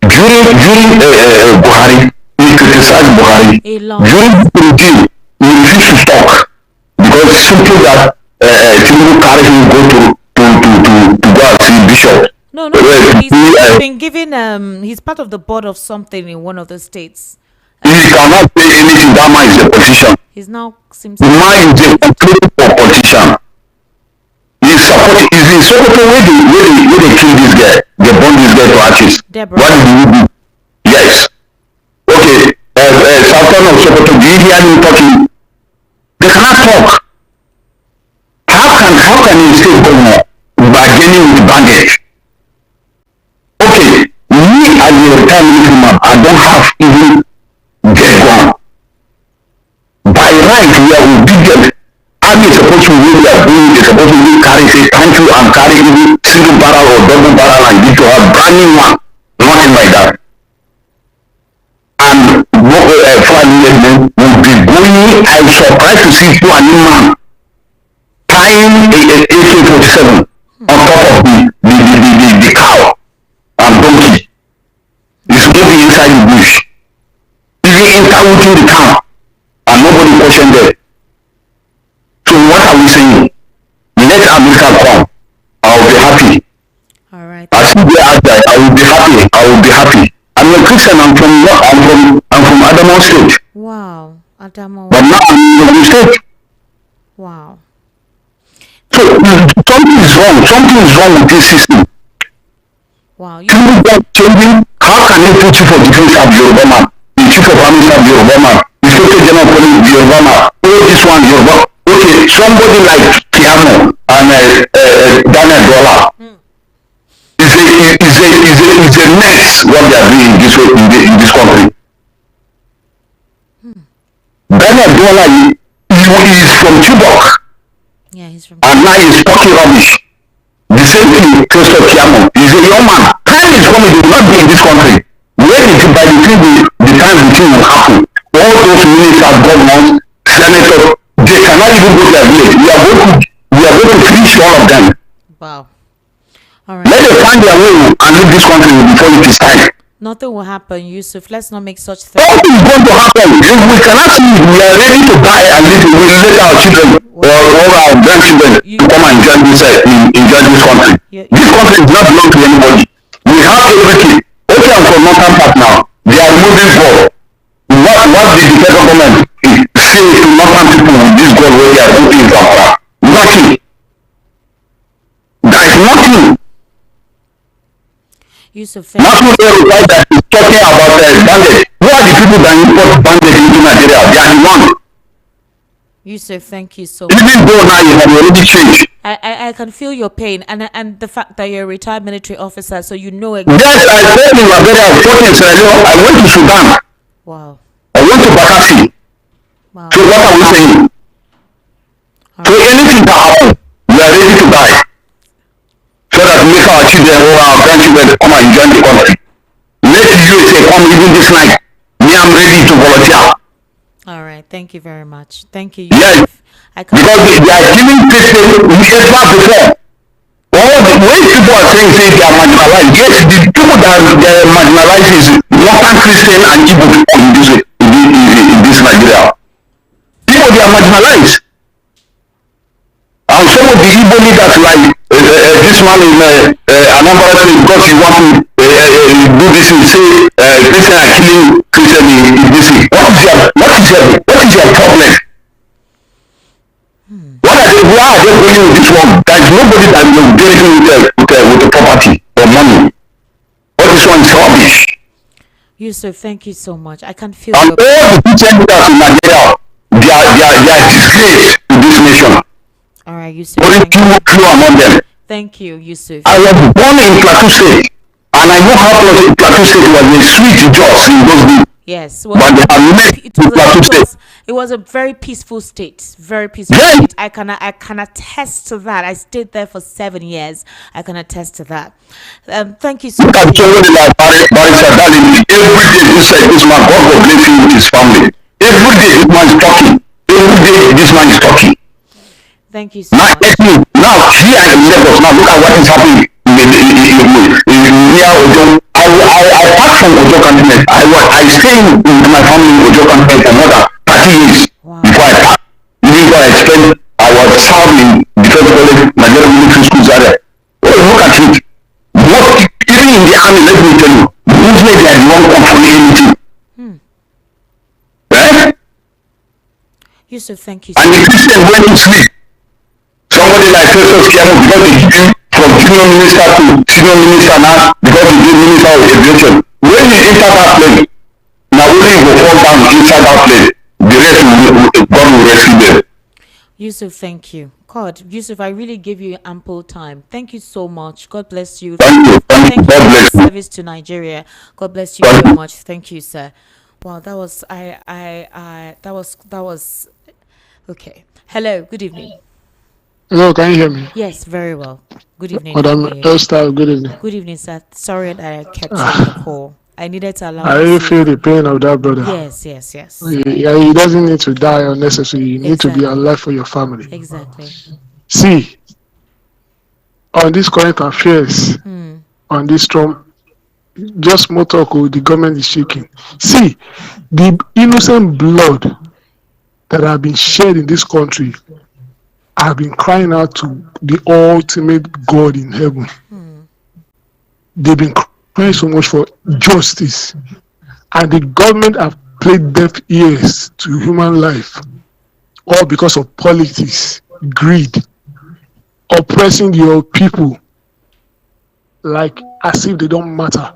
S6: During Buhari, he criticized Buhari. During the regime, he refused to talk because simply that Tinubu carried him go to go and see Bishop.
S1: No, he's been given. He's part of the board of something in one of the states.
S6: He cannot say anything. That man is a politician.
S1: He's now seems.
S6: The man is a complete politician. He's supporting. He's in Sokoto where they kill this guy. They burn this guy to ashes.
S1: Deborah.
S6: What did you do? Yes. Okay. Sultan of Sokoto. Do you hear him talking? They cannot talk. How can you say governor bargaining with bandits? Okay, me as a retired military man, I don't have even get gone. By right, we are obedient. Army is supposed to really are doing, they're supposed to really carry, say thank you and carry even single barrel or double barrel and need to have brand new one. Nothing like that. And Fulani will be going, I'm surprised to see Fulani man tying a AK-47 on top of the cow and donkey. It's moving inside the bush. Even enter within the town and nobody questioned them. So what are we saying? Let America come. I will be happy.
S1: All right.
S6: I see the outside. I will be happy. I will be happy. I'm a Christian. I'm from Adamawa State.
S1: Wow, Adamawa.
S6: But now I'm in the state.
S1: Wow.
S6: So something is wrong. Something is wrong with this system.
S1: Wow.
S6: People are changing. How can they put chief of defense staff Yoruba man? The chief of army staff Yoruba man? The inspector general of police Yoruba man? Oh, this one Yoruba. Okay, somebody like Kiamo and Daniel Dollar. Is a mess what they are doing in this country. Daniel Dollar is from Chibok.
S1: Yeah, he's from.
S6: And now he's talking rubbish. The same thing, Christopher Kiamo. He's a young man. Time is coming, he will not be in this country. Where is it by the time the thing will happen? All those ministers, governors, senators, they cannot even go to their village. We are going to finish all of them.
S1: Wow. All right.
S6: Let them find their way and leave this country before it is time.
S1: Nothing will happen, Yusuf. Let's not make such things.
S6: Something is going to happen. If we cannot see it, we are ready to die and we let our children or our grandchildren to come and join this country. This country does not belong to anybody. We have everything. Okay, I'm from northern part now. They are moving forward. What did the federal government say to northern people with this goal where they are doing in Zamfara? Nothing. There is nothing.
S1: Yusuf,
S6: National Air that is talking about bandits. Who are the people that import bandits into Nigeria? They are the ones.
S1: Yusuf, thank you so much.
S6: Even though now you have already changed.
S1: I can feel your pain and the fact that you're a retired military officer, so you know exactly.
S6: Yes, I told in Liberia, I fought in Sierra Leone, I went to Sudan.
S1: Wow.
S6: I went to Bakassi.
S1: Wow.
S6: So what are we saying? So anything can happen. We are ready to die. So that we make our children or our grandchildren come and join the country. Let the USA come even this night. Me, I'm ready to volunteer.
S1: All right. Thank you very much. Thank you,
S6: Yes,
S1: Yusuf. I can't.
S6: because they are giving Christians ever before. All the way people are saying say they are marginalized. Yes, the people that they are marginalized is Northern Christian and Igbo people in this Nigeria. People they are marginalized. And some of the Igbo leaders like this man in Anambra State because he want to do this and say Christian are killing Christian in this. What is your problem? Why are they going with this one? There is nobody that will do anything with the property or money. All this one is rubbish.
S1: Yusuf, thank you so much. I can feel
S6: And
S1: your.
S6: all the Christian leaders in Nigeria, they are disgrace to this nation.
S1: All right, Yusuf.
S6: Only few among them.
S1: Thank you, Yusuf.
S6: I was born in Plateau State, and I know how Plateau State was a sweet job in those days.
S1: Yes,
S6: But they are met in Plateau State.
S1: it was a very peaceful state. Very peaceful state. I can attest to that. I stayed there for 7 years. I can attest to that. Thank you so
S6: Look
S1: much.
S6: at somebody like Barrister Darling. Every day this man, God will bless him with his family. Every day this man is talking. Every day this man is talking.
S1: Thank you so
S6: Now,
S1: much.
S6: now here in Lagos, now look at what is happening near Ojo. I packed from Ojo continent. I stayed with my family in Ojo continent for more than 30 years before I packed. Even though I was serving Defense College, Nigeria military schools are there. Oh, look at it. Even in the army, let me tell you, usually they are the one controlling anything. Eh?
S1: Yusuf, thank you so
S6: And the
S1: much.
S6: Christian went to sleep. Somebody like Festus Kiamo, because they give him from junior minister to senior minister now, because he did minister of education. When he enter that place, now only he will fall down inside that place. The rest God will rescue them.
S1: Yusuf, thank you. God, Yusuf, I really give you ample time. Thank you so much. God bless you.
S6: Thank you.
S1: Thank you
S6: God
S1: for your
S6: bless you.
S1: service to Nigeria. God bless you so much. Thank you, sir. Wow, that was that was okay. Hello, good evening.
S9: Hello, can you hear me?
S1: Yes, very well. Good evening.
S9: Madam
S1: How are you?
S9: Esther, good evening.
S1: Good evening, sir. Sorry that I kept you on the call. I needed to allow
S9: I
S1: you
S9: really
S1: to.
S9: feel the pain of that brother.
S1: Yes.
S9: He doesn't need to die unnecessarily. You need to be
S1: Exactly.
S9: alive for your family.
S1: Exactly.
S9: See, on this current affairs, on this Trump, just more talk, the government is shaking. See, the innocent blood that have been shed in this country have been crying out to the ultimate God in heaven. They've been crying so much for justice, and the government have played deaf ears to human life, all because of politics, greed, oppressing your people like as if they don't matter.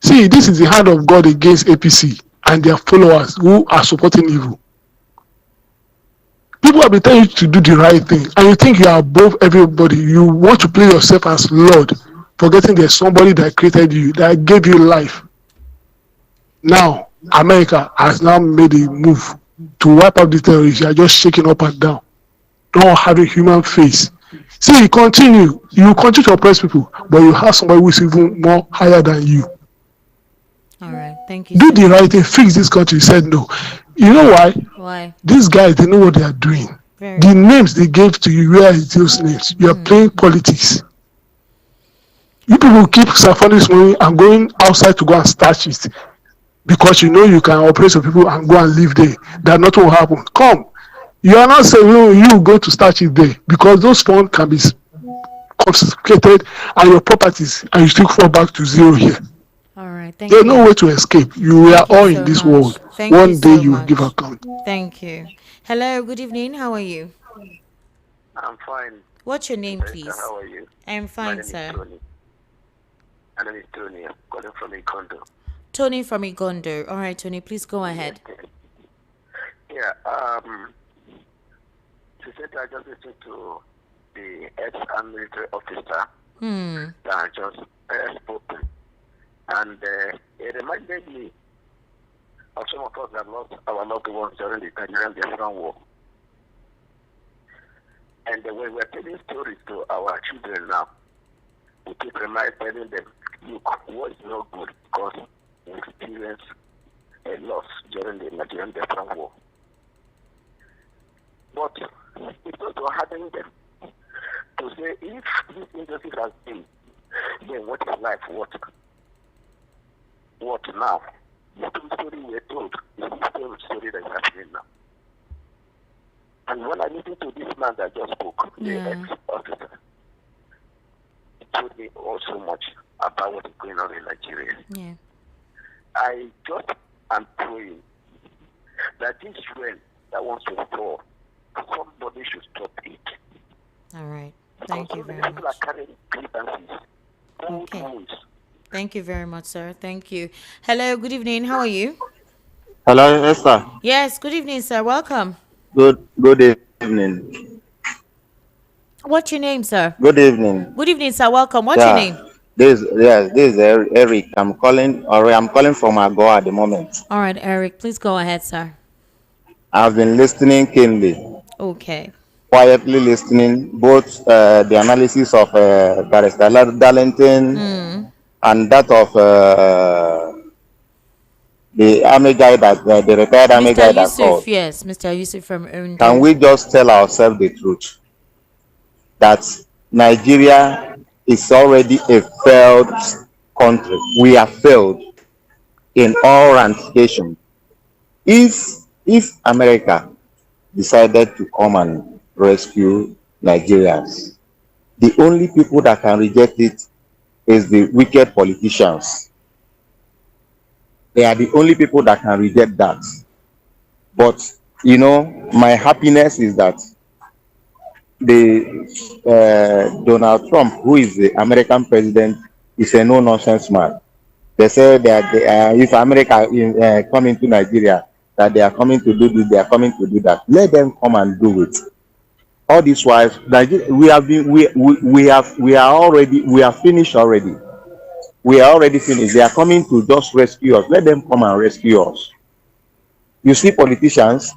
S9: See, this is the hand of God against APC and their followers who are supporting evil. People have been telling you to do the right thing, and you think you are above everybody. You want to play yourself as Lord, forgetting there's somebody that created you, that gave you life. Now, America has now made a move to wipe out the terrorists. You are just shaking up and down, don't have a human face. See, you continue to oppress people, but you have somebody who is even more higher than you.
S1: All right. Thank you.
S9: Do
S1: sir.
S9: the right thing, fix this country. He said no. You know why?
S1: Why?
S9: These guys, they know what they are doing.
S1: Very.
S9: The names they gave to you, where is those names? You are playing politics. You people keep saffron this money and going outside to go and start it because you know you can operate some people and go and live there. That nothing will happen. Come. You are not saying you go to start it there because those funds can be confiscated and your properties, and you still fall back to zero here.
S1: All right. Thank
S9: There's
S1: you.
S9: no way to escape. We are all in this world.
S1: Thank
S9: One
S1: you
S9: day
S1: so
S9: you will
S1: much.
S9: give account.
S1: Thank you. Hello. Good evening. How are you?
S3: I'm fine.
S1: What's your name, please?
S3: How are you?
S1: I'm
S3: My
S1: fine,
S3: name is
S1: sir.
S3: Tony. My name is Tony. I'm calling from Ikondo.
S1: Tony from Igondo. All right, Tony. Please go ahead.
S3: Yeah. She said I just listened to the ex-army military officer that just spoken, and it reminded me of some of us that lost our loved ones during the Nigerian Biafran War. And when we're telling stories to our children now, we keep telling them, look, war is not good because we experienced a loss during the Nigerian Biafran War. But it's also hardening them to say if this injustice has been, then what is life? What now? The same story we're told is the same story that is happening now. And when I listen to this man that just spoke, the ex-officer, he told me also much about what is going on in Nigeria.
S1: Yeah.
S3: I just am praying that this rain that wants to fall, somebody should stop it.
S1: All right. Thank you very
S3: People are
S1: much.
S3: carrying grievances.
S1: Okay.
S3: Wounds.
S1: Thank you very much, sir. Thank you. Hello, good evening. How are you?
S10: Hello, Esther.
S1: Yes, good evening, sir. Welcome.
S10: Good evening.
S1: What's your name, sir?
S10: Good evening.
S1: Good evening, sir. Welcome. What's your
S10: Yeah.
S1: name?
S10: This is Eric. I'm calling from Agua at the moment.
S1: All right, Eric. Please go ahead, sir.
S10: I've been listening keenly,
S1: Okay.
S10: quietly listening, both the analysis of Barrister Darlington and that of the army guy the retired army
S1: Mr.
S10: guy that
S1: Yusuf,
S10: called.
S1: yes, Mr. Yusuf from
S10: Can
S1: Ondo.
S10: we just tell ourselves the truth that Nigeria is already a failed country? We have failed in all ramifications. If America decided to come and rescue Nigerians, the only people that can reject it is the wicked politicians. They are the only people that can reject that. But my happiness is that the Donald Trump, who is the American president, is a no-nonsense man. They say that if America come into Nigeria, that they are coming to do this, they are coming to do that. Let them come and do it. All this while, Nigeria, we are finished already. We are already finished. They are coming to just rescue us. Let them come and rescue us. You see, politicians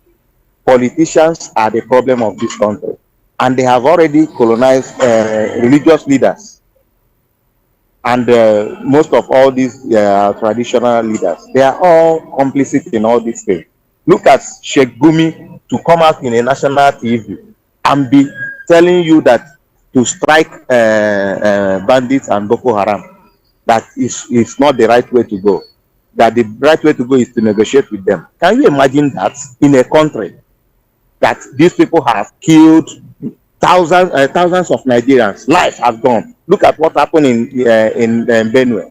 S10: are the problem of this country, and they have already colonized religious leaders. And most of all these traditional leaders, they are all complicit in all these things. Look at Sheikh Gumi to come out in a national TV and be telling you that to strike bandits and Boko Haram, that is not the right way to go. That the right way to go is to negotiate with them. Can you imagine that in a country that these people have killed thousands of Nigerians? Lives have gone. Look at what happened in Benue.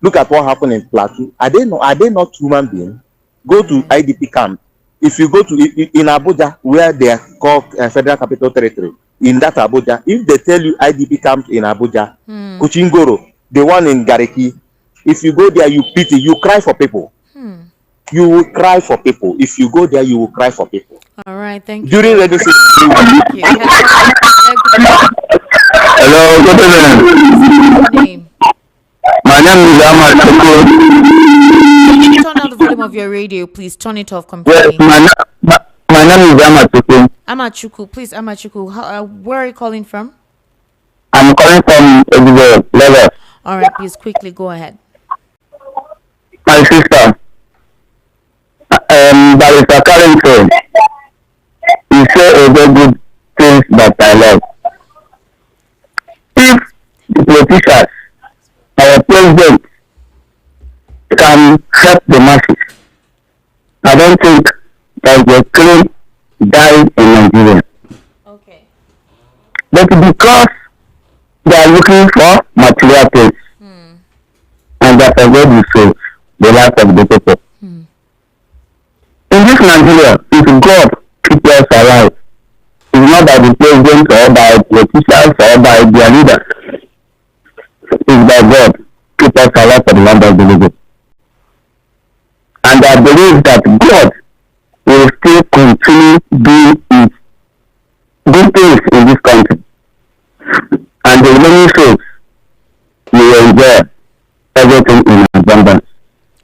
S10: Look at what happened in Plateau. Are they not human beings? Go to IDP camp. If you go to in Abuja, where they are called Federal Capital Territory, in that Abuja, if they tell you IDP camp in Abuja, Kuchingoro, the one in Gariki, if you go there, you pity, you cry for people. You will cry for people. If you go there, you will cry for people.
S1: All right, thank you.
S10: During rainy season.
S1: Thank you.
S6: Hello, good evening.
S1: Good name.
S6: My name is Ahmad Chuku.
S1: Can you turn down the volume of your radio, please? Turn it off
S6: Yes,
S1: completely.
S6: my name is Ahmad Chuku.
S1: Amachuku, please, Amachuku. Where are you calling from?
S6: I'm calling from Exeter, Lagos.
S1: All right, please, quickly go ahead.
S6: My sister, Barrister Carrington, you say a very good things that I love. If the politicians, our president, can help the masses, I don't think that the claim died in Nigeria.
S1: Okay.
S6: But because they are looking for material things, and they forget the souls, the life of the people. In this Nigeria, if God keep us alive, it's not by the president or by politicians or by their leaders. It's by God keep us alive for the land of the living. And I believe that God will still continue doing His good things in this country. And the remaining souls will enjoy everything in abundance.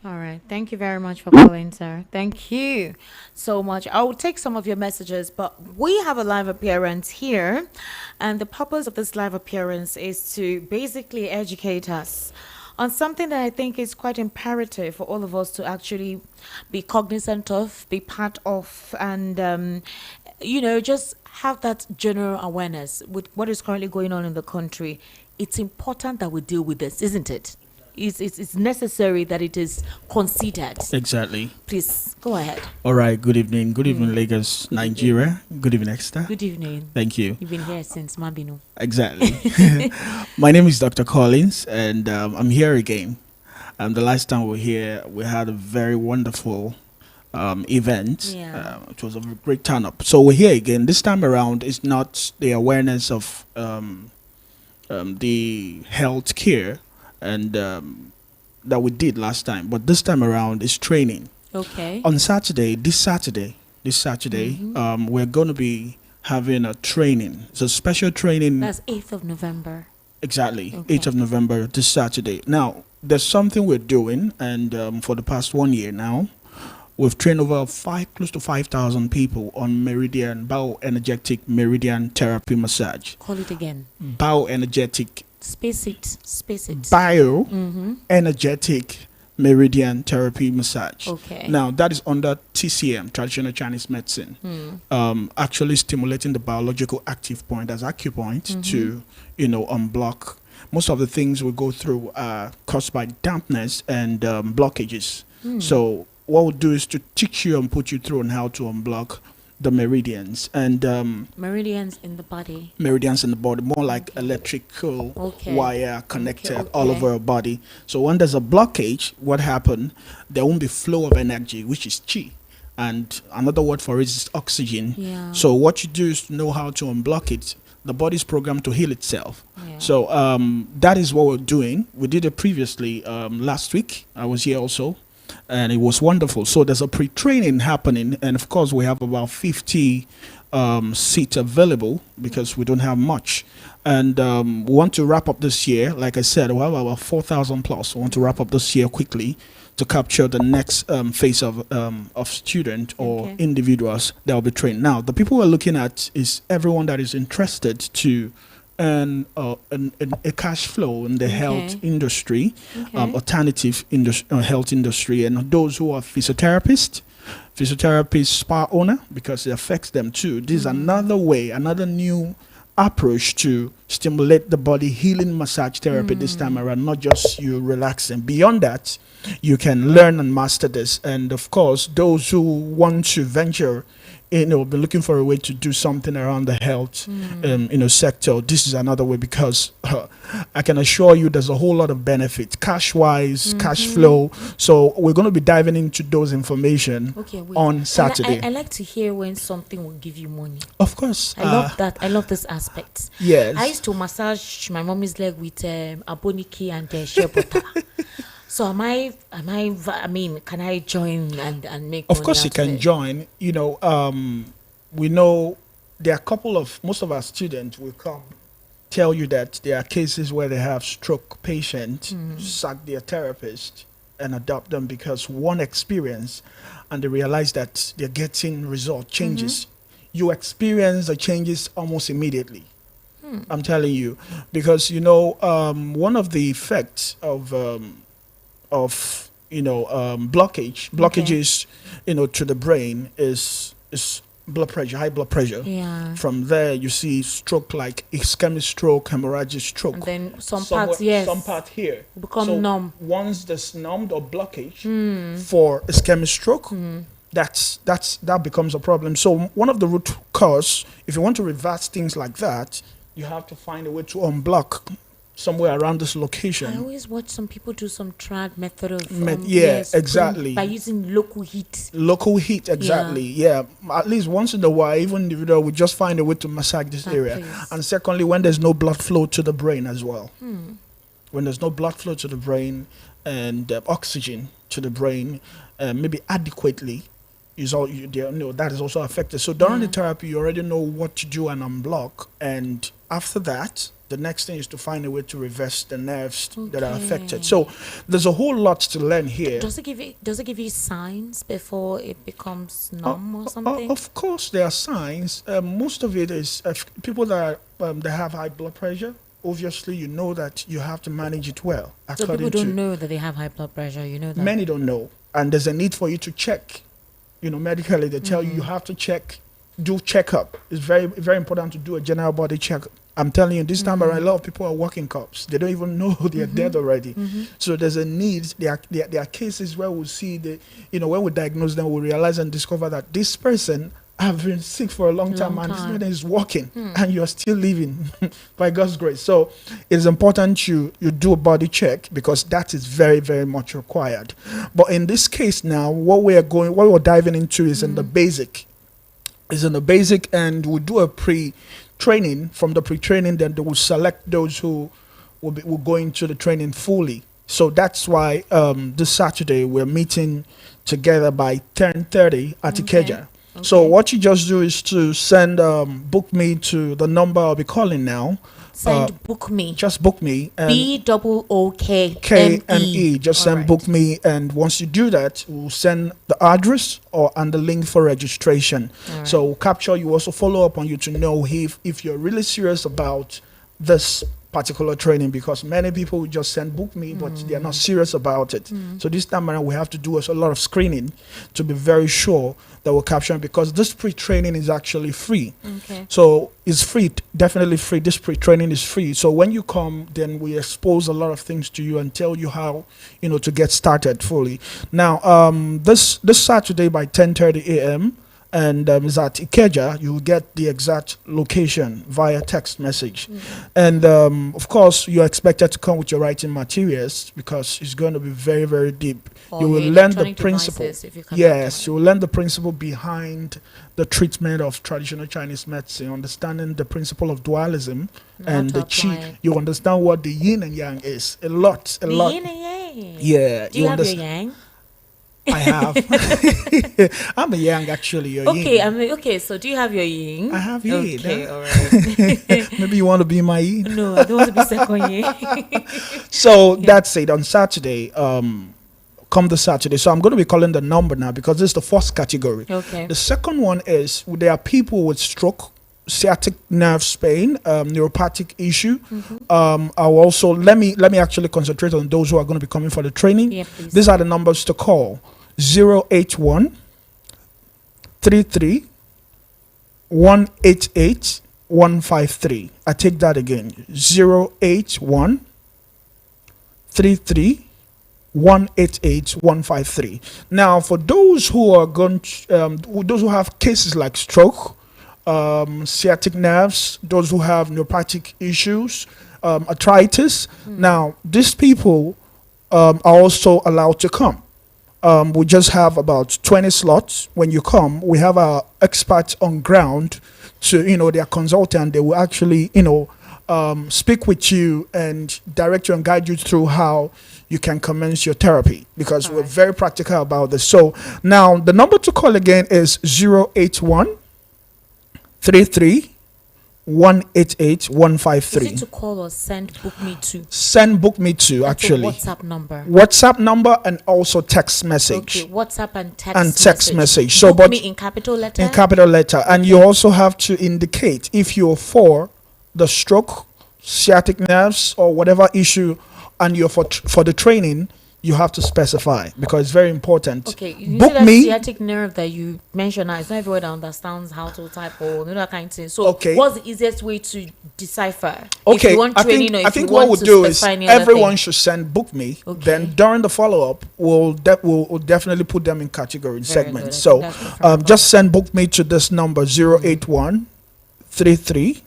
S1: All right. Thank you very much for calling, sir. Thank you so much. I will take some of your messages, but we have a live appearance here. And the purpose of this live appearance is to basically educate us on something that I think is quite imperative for all of us to actually be cognizant of, be part of, and just have that general awareness with what is currently going on in the country. It's important that we deal with this, isn't it? It's necessary that it is considered.
S5: Exactly.
S1: Please go ahead.
S5: All right. Good evening. Good evening, Lagos, Nigeria. Good evening, Esther.
S1: Good evening.
S5: Thank you.
S1: You've been here since Mabino.
S5: Exactly. My name is Dr. Collins, and I'm here again. The last time we were here, we had a very wonderful event.
S1: Yeah.
S5: It was a great turn up. So we're here again. This time around, it's not the awareness of the health care and that we did last time, but this time around is training.
S1: Okay.
S5: On this Saturday, we're going to be having a training. It's a special training.
S1: That's 8th of November.
S5: Exactly.
S1: Okay.
S5: 8th of November, this Saturday. Now, there's something we're doing, and for the past 1 year now, we've trained over close to 5,000 people on bioenergetic meridian therapy massage.
S1: Call it again.
S5: Bioenergetic.
S1: Space it.
S5: Bioenergetic meridian therapy massage.
S1: Okay.
S5: Now, that is under TCM, traditional Chinese medicine, actually stimulating the biological active point as acupoint to, unblock. Most of the things we go through are caused by dampness and blockages. So what we'll do is to teach you and put you through on how to unblock the meridians and
S1: meridians in the body.
S5: Meridians in the body, more like electrical wire connected
S1: Okay.
S5: all over our body. So when there's a blockage, what happened? There won't be flow of energy, which is chi, and another word for it is oxygen.
S1: Yeah.
S5: So what you do is to know how to unblock it. The body's programmed to heal itself.
S1: Yeah.
S5: So that is what we're doing. We did it previously last week. I was here also, and it was wonderful. So there's a pre-training happening, and of course we have about 50 seats available because we don't have much. And we want to wrap up this year. Like I said, we have about 4,000 plus. We want to wrap up this year quickly to capture the next phase of student or individuals that will be trained. Now, the people we're looking at is everyone that is interested to earn a cash flow in the health industry, alternative health industry, and those who are physiotherapists, spa owner, because it affects them too. This is another way, another new approach to stimulate the body, healing massage therapy this time around, not just you relaxing. Beyond that, you can learn and master this. And of course, those who want to venture be looking for a way to do something around the health sector. This is another way, because I can assure you there's a whole lot of benefit, cash wise, cash flow. So we're going to be diving into those information on Saturday.
S1: I like to hear when something will give you money.
S5: Of course.
S1: I love that. I love this aspect.
S5: Yes.
S1: I used to massage my mommy's leg with aboniki and shea butter. So can I join and make money?
S5: Of course you can join. We know there are most of our students will come tell you that there are cases where they have stroke patients sack their therapist and adopt them because one experience, and they realize that they're getting result changes. You experience the changes almost immediately. I'm telling you, because one of the effects of blockages to the brain is blood pressure, high blood pressure.
S1: Yeah.
S5: From there you see stroke, like ischemic stroke, hemorrhagic stroke,
S1: and then some part
S5: here
S1: become numb.
S5: Once there's numbed or blockage for ischemic stroke, that becomes a problem. So one of the root cause, if you want to reverse things like that, you have to find a way to unblock somewhere around this location.
S1: I always watch some people do some trad method of
S5: exactly,
S1: by using local heat.
S5: Exactly. Yeah. At least once in a while, even individual would just find a way to massage this area. And secondly, when there's no blood flow to the brain as well. When there's no blood flow to the brain and oxygen to the brain, maybe adequately, that is also affected. So during the therapy, you already know what to do and unblock. And after that, the next thing is to find a way to reverse the nerves that are affected. So there's a whole lot to learn here.
S1: Does it give you signs before it becomes numb or something?
S5: Of course, there are signs. Most of it is people that they have high blood pressure. Obviously, you know that you have to manage it well.
S1: So people don't know that they have high blood pressure. You know that
S5: many don't know, and there's a need for you to check. Medically, they tell you have to check do checkup. It's very important to do a general body checkup. I'm telling you, this time around, a lot of people are walking cops. They don't even know they're dead already. So there's a need. There are cases where we see when we diagnose them, we realize and discover that this person have been sick for a long time, and this man is walking, and you're still living by God's grace. So it's important you do a body check, because that is very, very much required. But in this case now, what we're diving into is in the basic. And we do a pre-training. From the pre-training, then they will select those who will go into the training fully. So that's why this Saturday we're meeting together by 10:30 at Ikeja. So what you just do is to send book me to the number I'll be calling now.
S1: Book me.
S5: Just book me.
S1: BOOKME.
S5: Just send book me, and once you do that, we'll send the address and the link for registration. So we'll capture you, also follow up on you to know if you're really serious about this particular training, because many people will just send book me, but they're not serious about it. So this time around, we have to do a lot of screening to be very sure that we're capturing, because this pre-training is actually free. So it's free, definitely free. This pre-training is free. So when you come, then we expose a lot of things to you and tell you how to get started fully. Now this Saturday by 10:30 a.m. and is at Ikeja. You will get the exact location via text message. And of course, you're expected to come with your writing materials, because it's going to be very, very deep. You will learn the principle. Yes, you will learn the principle behind the treatment of traditional Chinese medicine, understanding the principle of dualism and the qi. You understand what the yin and yang is. A lot.
S1: Yin and yang.
S5: Yeah.
S1: Do you have your yang?
S5: I have. I'm a yang, actually.
S1: Okay, so do you have your yin?
S5: I have yin.
S1: Okay, all right.
S5: Maybe you want to be my yin?
S1: No, I don't want to be second yin.
S5: So that's it. On Saturday, come the Saturday. So I'm going to be calling the number now, because this is the first category.
S1: Okay.
S5: The second one is there are people with stroke, sciatic nerve pain, neuropathic issue. I'll also let me actually concentrate on those who are going to be coming for the training.
S1: Yeah, please.
S5: These are the numbers to call: 081 33 188 153. I take that again: 081 33 188 153. Now, for those who are those who have cases like stroke, sciatic nerves, those who have neuropathic issues, arthritis. Now, these people are also allowed to come. We just have about 20 slots. When you come, we have our experts on ground to, their consultant. They will actually, speak with you and direct you and guide you through how you can commence your therapy, because we're very practical about this. So now the number to call again is 081 33 188 153.
S1: Is it to call or send book me to?
S5: Send book me to, actually.
S1: WhatsApp number.
S5: WhatsApp number and also text message.
S1: Okay, WhatsApp and
S5: text message. So,
S1: book me in capital letter?
S5: In capital letter. And you also have to indicate if you're for the stroke, sciatic nerves, or whatever issue, and you're for the training, you have to specify, because it's very important.
S1: Okay, you
S5: book
S1: see that
S5: me.
S1: sciatic nerve that you mentioned, it's not everyone that understands how to type or that kind of thing. So, what's the easiest way to decipher?
S5: Okay,
S1: if you want training,
S5: I think what we'll do is everyone should send book me. Okay. Then during the follow up, we'll definitely put them in category segments. So just send book me to this number: 081 33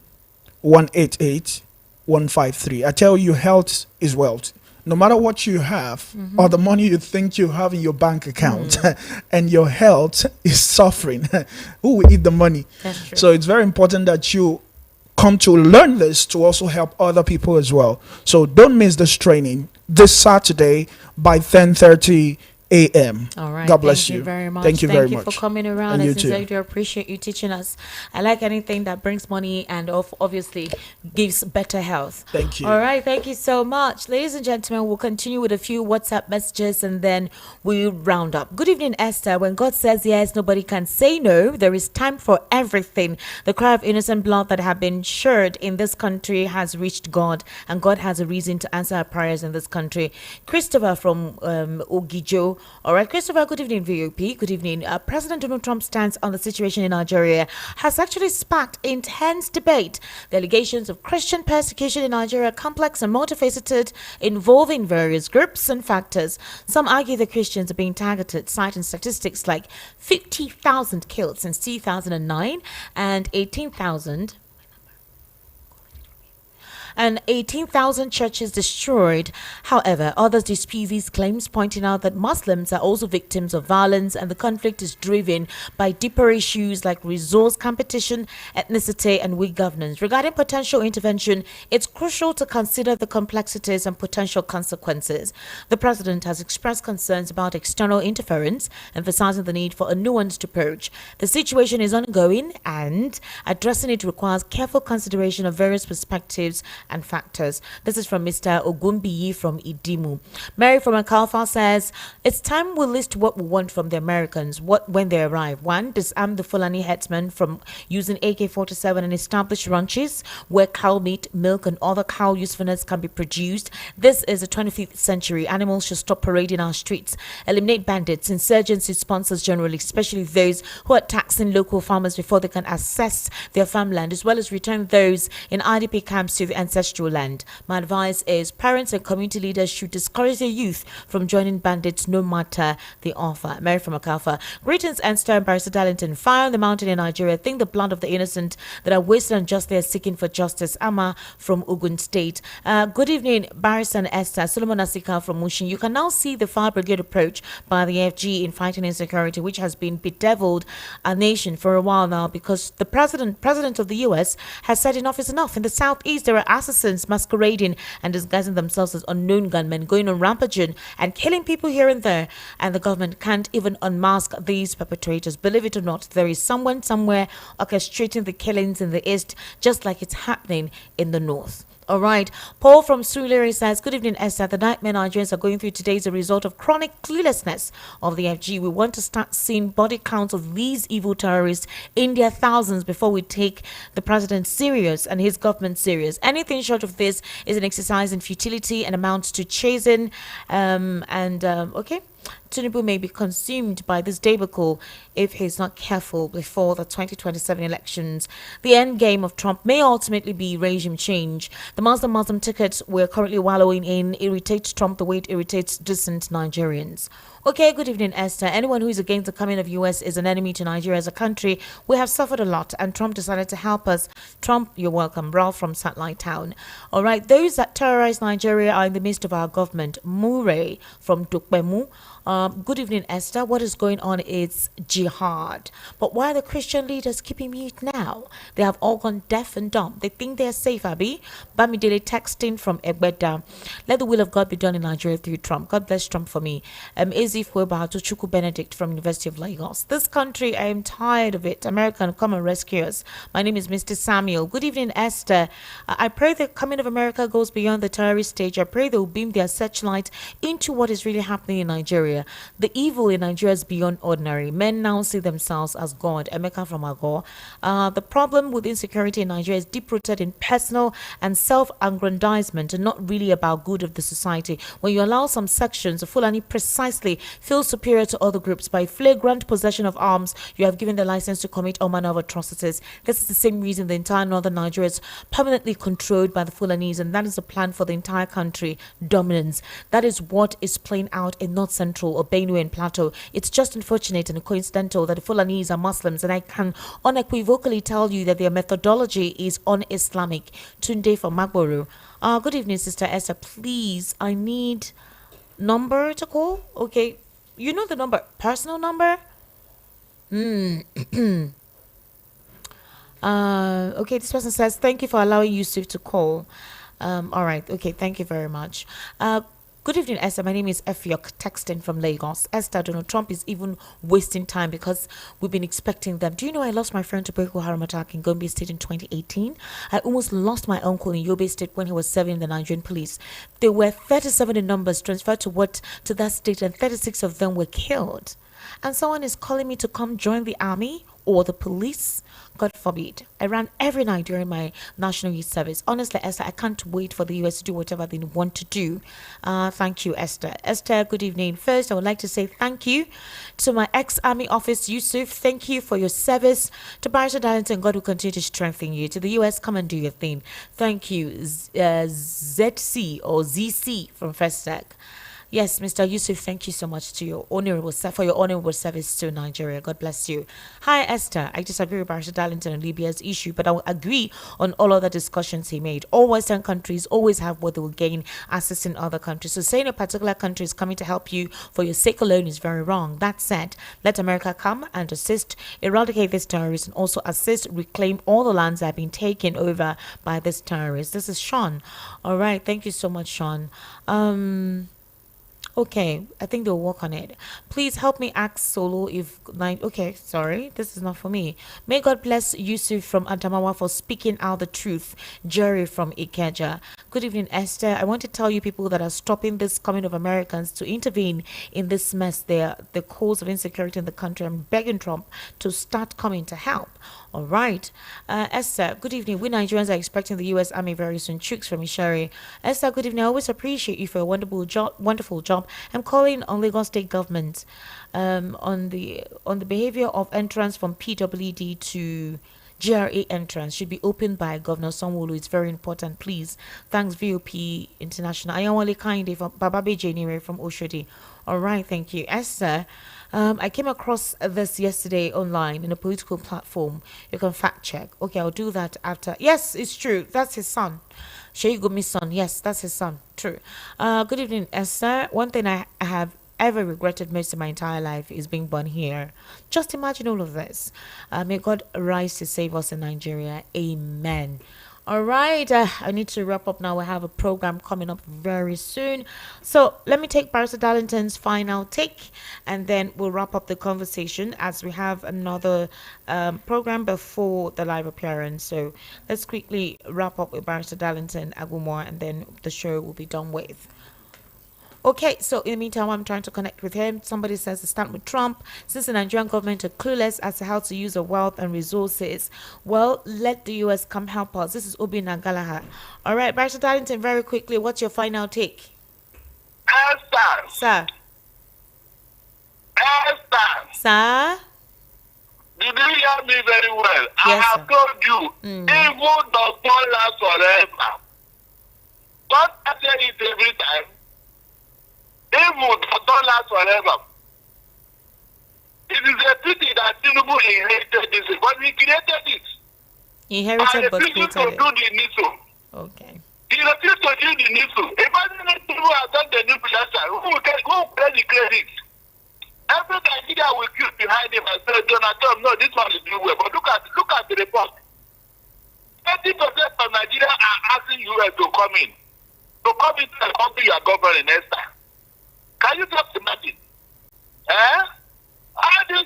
S5: 188 153. I tell you, health is wealth. No matter what you have, or the money you think you have in your bank account, and your health is suffering, who will eat the money?
S1: That's true.
S5: So it's very important that you come to learn this to also help other people as well. So don't miss this training this Saturday by 10:30 a.m.
S1: All right.
S5: God bless
S1: you. Very much.
S5: Thank you very much.
S1: Thank you for coming around. I sincerely do appreciate you teaching us. I like anything that brings money and obviously gives better health.
S5: Thank you.
S1: All right. Thank you so much. Ladies and gentlemen, we'll continue with a few WhatsApp messages and then we'll round up. Good evening, Esther. When God says yes, nobody can say no. There is time for everything. The cry of innocent blood that have been shed in this country has reached God, and God has a reason to answer our prayers in this country. Christopher from Ogijo, All right, Christopher, good evening, VOP. Good evening. President Donald Trump's stance on the situation in Nigeria has actually sparked intense debate. The allegations of Christian persecution in Nigeria are complex and multifaceted, involving various groups and factors. Some argue that Christians are being targeted, citing statistics like 50,000 killed since 2009 and 18,000 churches destroyed. However, others dispute these claims, pointing out that Muslims are also victims of violence and the conflict is driven by deeper issues like resource competition, ethnicity, and weak governance. Regarding potential intervention, it's crucial to consider the complexities and potential consequences. The president has expressed concerns about external interference, emphasizing the need for a nuanced approach. The situation is ongoing and addressing it requires careful consideration of various perspectives and factors. This is from Mr. Ogumbiyi from Idimu. Mary from Akalfa says, it's time we list what we want from the Americans when they arrive. 1. Disarm the Fulani headsmen from using AK-47 and establish ranches where cow meat, milk, and other cow usefulness can be produced. This is the 25th century. Animals should stop parading our streets. Eliminate bandits, insurgency sponsors generally, especially those who are taxing local farmers before they can access their farmland, as well as return those in IDP camps to the ancestral land. My advice is parents and community leaders should discourage their youth from joining bandits no matter the offer. Mary from Akalfa. Greetings, Esther and Barrister Darlington. Fire on the mountain in Nigeria. Think the blood of the innocent that are wasted unjustly are seeking for justice. Amma from Ogun State. Good evening, Barrister and Esther. Solomon Asika from Mushin. You can now see the fire brigade approach by the FG in fighting insecurity, which has been bedeviled our nation for a while now, because the president of the US has said enough is enough. In the southeast, there are assassins masquerading and disguising themselves as unknown gunmen, going on rampaging and killing people here and there, and the government can't even unmask these perpetrators. Believe it or not, there is someone somewhere orchestrating the killings in the east, just like it's happening in the north. All right. Paul from Suliri says, good evening, Esther. The nightmare Nigerians are going through today is a result of chronic cluelessness of the FG. We want to start seeing body counts of these evil terrorists in their thousands before we take the president serious and his government serious. Anything short of this is an exercise in futility and amounts to chasing okay. Tinubu may be consumed by this debacle if he's not careful before the 2027 elections. The end game of Trump may ultimately be regime change. The Muslim tickets we're currently wallowing in irritates Trump the way it irritates decent Nigerians. Okay, good evening, Esther. Anyone who is against the coming of US is an enemy to Nigeria as a country. We have suffered a lot, and Trump decided to help us. Trump, you're welcome. Ralph from Satellite Town. All right, those that terrorize Nigeria are in the midst of our government. Mure from Dukbemu. Good evening, Esther. What is going on is jihad. But why are the Christian leaders keeping mute now? They have all gone deaf and dumb. They think they're safe, Abby. Bamidele texting from Egbeda. Let the will of God be done in Nigeria through Trump. God bless Trump for me. Ezif Weba to Chuku Benedict from University of Lagos. This country, I am tired of it. American, come and rescue us. My name is Mr. Samuel. Good evening, Esther. I pray the coming of America goes beyond the terrorist stage. I pray they will beam their searchlight into what is really happening in Nigeria. The evil in Nigeria is beyond ordinary. Men now see themselves as God. Emeka from Agor. The problem with insecurity in Nigeria is deep-rooted in personal and self-aggrandizement and not really about good of the society. When you allow some sections of Fulani precisely feel superior to other groups by flagrant possession of arms, you have given the license to commit all manner of atrocities. This is the same reason the entire northern Nigeria is permanently controlled by the Fulanis, and that is the plan for the entire country: dominance. That is what is playing out in North Central or Benue and Plateau. It's just unfortunate and coincidental that the Fulanese are Muslims, and I can unequivocally tell you that their methodology is un-Islamic. Tunde from Magboru. Good evening, Sister Esther. Please, I need number to call. Okay, you know the number, personal number. Okay, this person says thank you for allowing Yusuf to call. All right, okay, thank you very much. Good evening, Esther. My name is Effiok, texting from Lagos. Esther, Donald Trump is even wasting time because we've been expecting them. Do you know I lost my friend to Boko Haram attack in Gombe State in 2018? I almost lost my uncle in Yobe State when he was serving in the Nigerian police. There were 37 in numbers transferred to that state, and 36 of them were killed. And someone is calling me to come join the army or the police. God forbid. I ran every night during my national youth service. Honestly, Esther, I can't wait for the US to do whatever they want to do. Thank you, Esther. Esther, good evening. First, I would like to say thank you to my ex-army office, Yusuf. Thank you for your service. To Barrister Darlington, God will continue to strengthen you. To the US, come and do your thing. Thank you, ZC or ZC from First Tech. Yes, Mr. Yusuf, thank you so much for your honorable service to Nigeria. God bless you. Hi, Esther. I disagree with Barrister Darlington on Libya's issue, but I will agree on all other discussions he made. All Western countries always have what they will gain assisting other countries. So saying a particular country is coming to help you for your sake alone is very wrong. That said, let America come and assist, eradicate this terrorist, and also assist reclaim all the lands that have been taken over by this terrorist. This is Sean. All right. Thank you so much, Sean. Okay, I think they'll work on it. Please help me ask Solo if okay, sorry, this is not for me. May God bless Yusuf from Adamawa for speaking out the truth. Jerry from Ikeja. Good evening, Esther. I want to tell you people that are stopping this coming of Americans to intervene in this mess. They're the cause of insecurity in the country. I'm begging Trump to start coming to help. All right. Esther, good evening. We Nigerians are expecting the U.S. Army very soon. Chooks from Ishari. Esther, good evening. I always appreciate you for a wonderful job. I'm calling on Lagos State government on the behavior of entrance from PWD to GRA entrance should be opened by Governor Sanwo-Olu. It's very important, please. Thanks, VOP International. Ayawale Kainde from Bababe Janire from Oshodi. All right, thank you. Esther, I came across this yesterday online in a political platform. You can fact check. Okay, I'll do that after. Yes, it's true. That's his son. Sheyi Gumi's son. Yes, that's his son. True. Good evening, Esther. One thing I have ever regretted most of my entire life is being born here. Just imagine all of this. May God rise to save us in Nigeria. Amen. All right, I need to wrap up now. We have a program coming up very soon. So let me take Barrister Darlington's final take, and then we'll wrap up the conversation as we have another program before the live appearance. So let's quickly wrap up with Barrister Darlington Agumore, and then the show will be done with. Okay, so in the meantime, I'm trying to connect with him. Somebody says to stand with Trump. Since the Nigerian government are clueless as to how to use the wealth and resources, well, let the U.S. come help us. This is Obi Nagalaha. All right, Barrister Darlington, very quickly, what's your final take?
S3: Esther.
S1: Sir.
S3: Esther.
S1: Sir.
S3: Did you hear me very well?
S1: Yes,
S3: I have
S1: sir.
S3: told you, evil does not last forever. Don't say it every time. Evil does not last forever. It is a pity that Tinubu inherited this, but he created it.
S1: Inherited but created
S3: to
S1: it.
S3: do the needful.
S1: Okay.
S3: He refused to do the needful. Imagine if Tinubu has done the new plaster. Who will get the credit? Every Nigeria will queue behind him and say, Donald Trump, no, this one is doing well. But look at the report. 30% of Nigeria are asking US to come in. To come into the country you are governing, Esther. Can you just imagine? All this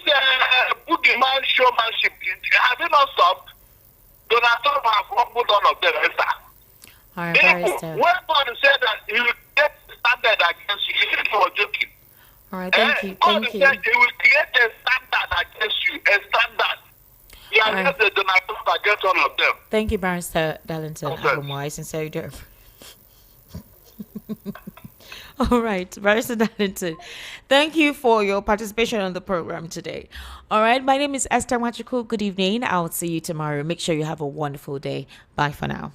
S3: boogeyman showmanship, have you not stopped? Donald Trump has humbled all of them, Esther.
S1: All right, Barrister.
S3: When God said that he will get standard against you, you think he was joking.
S1: All right, thank you.
S3: God
S1: Thank you.
S3: said he will create a standard against you, a standard. He has
S1: All right.
S3: the Donald Trump against all of them.
S1: Thank you, Barrister Darlington
S3: Okay.
S1: Agumore. I sincerely do. All right, Barrister Darlington, thank you for your participation on the program today. All right, my name is Esther Machiku. Good evening. I'll see you tomorrow. Make sure you have a wonderful day. Bye for now.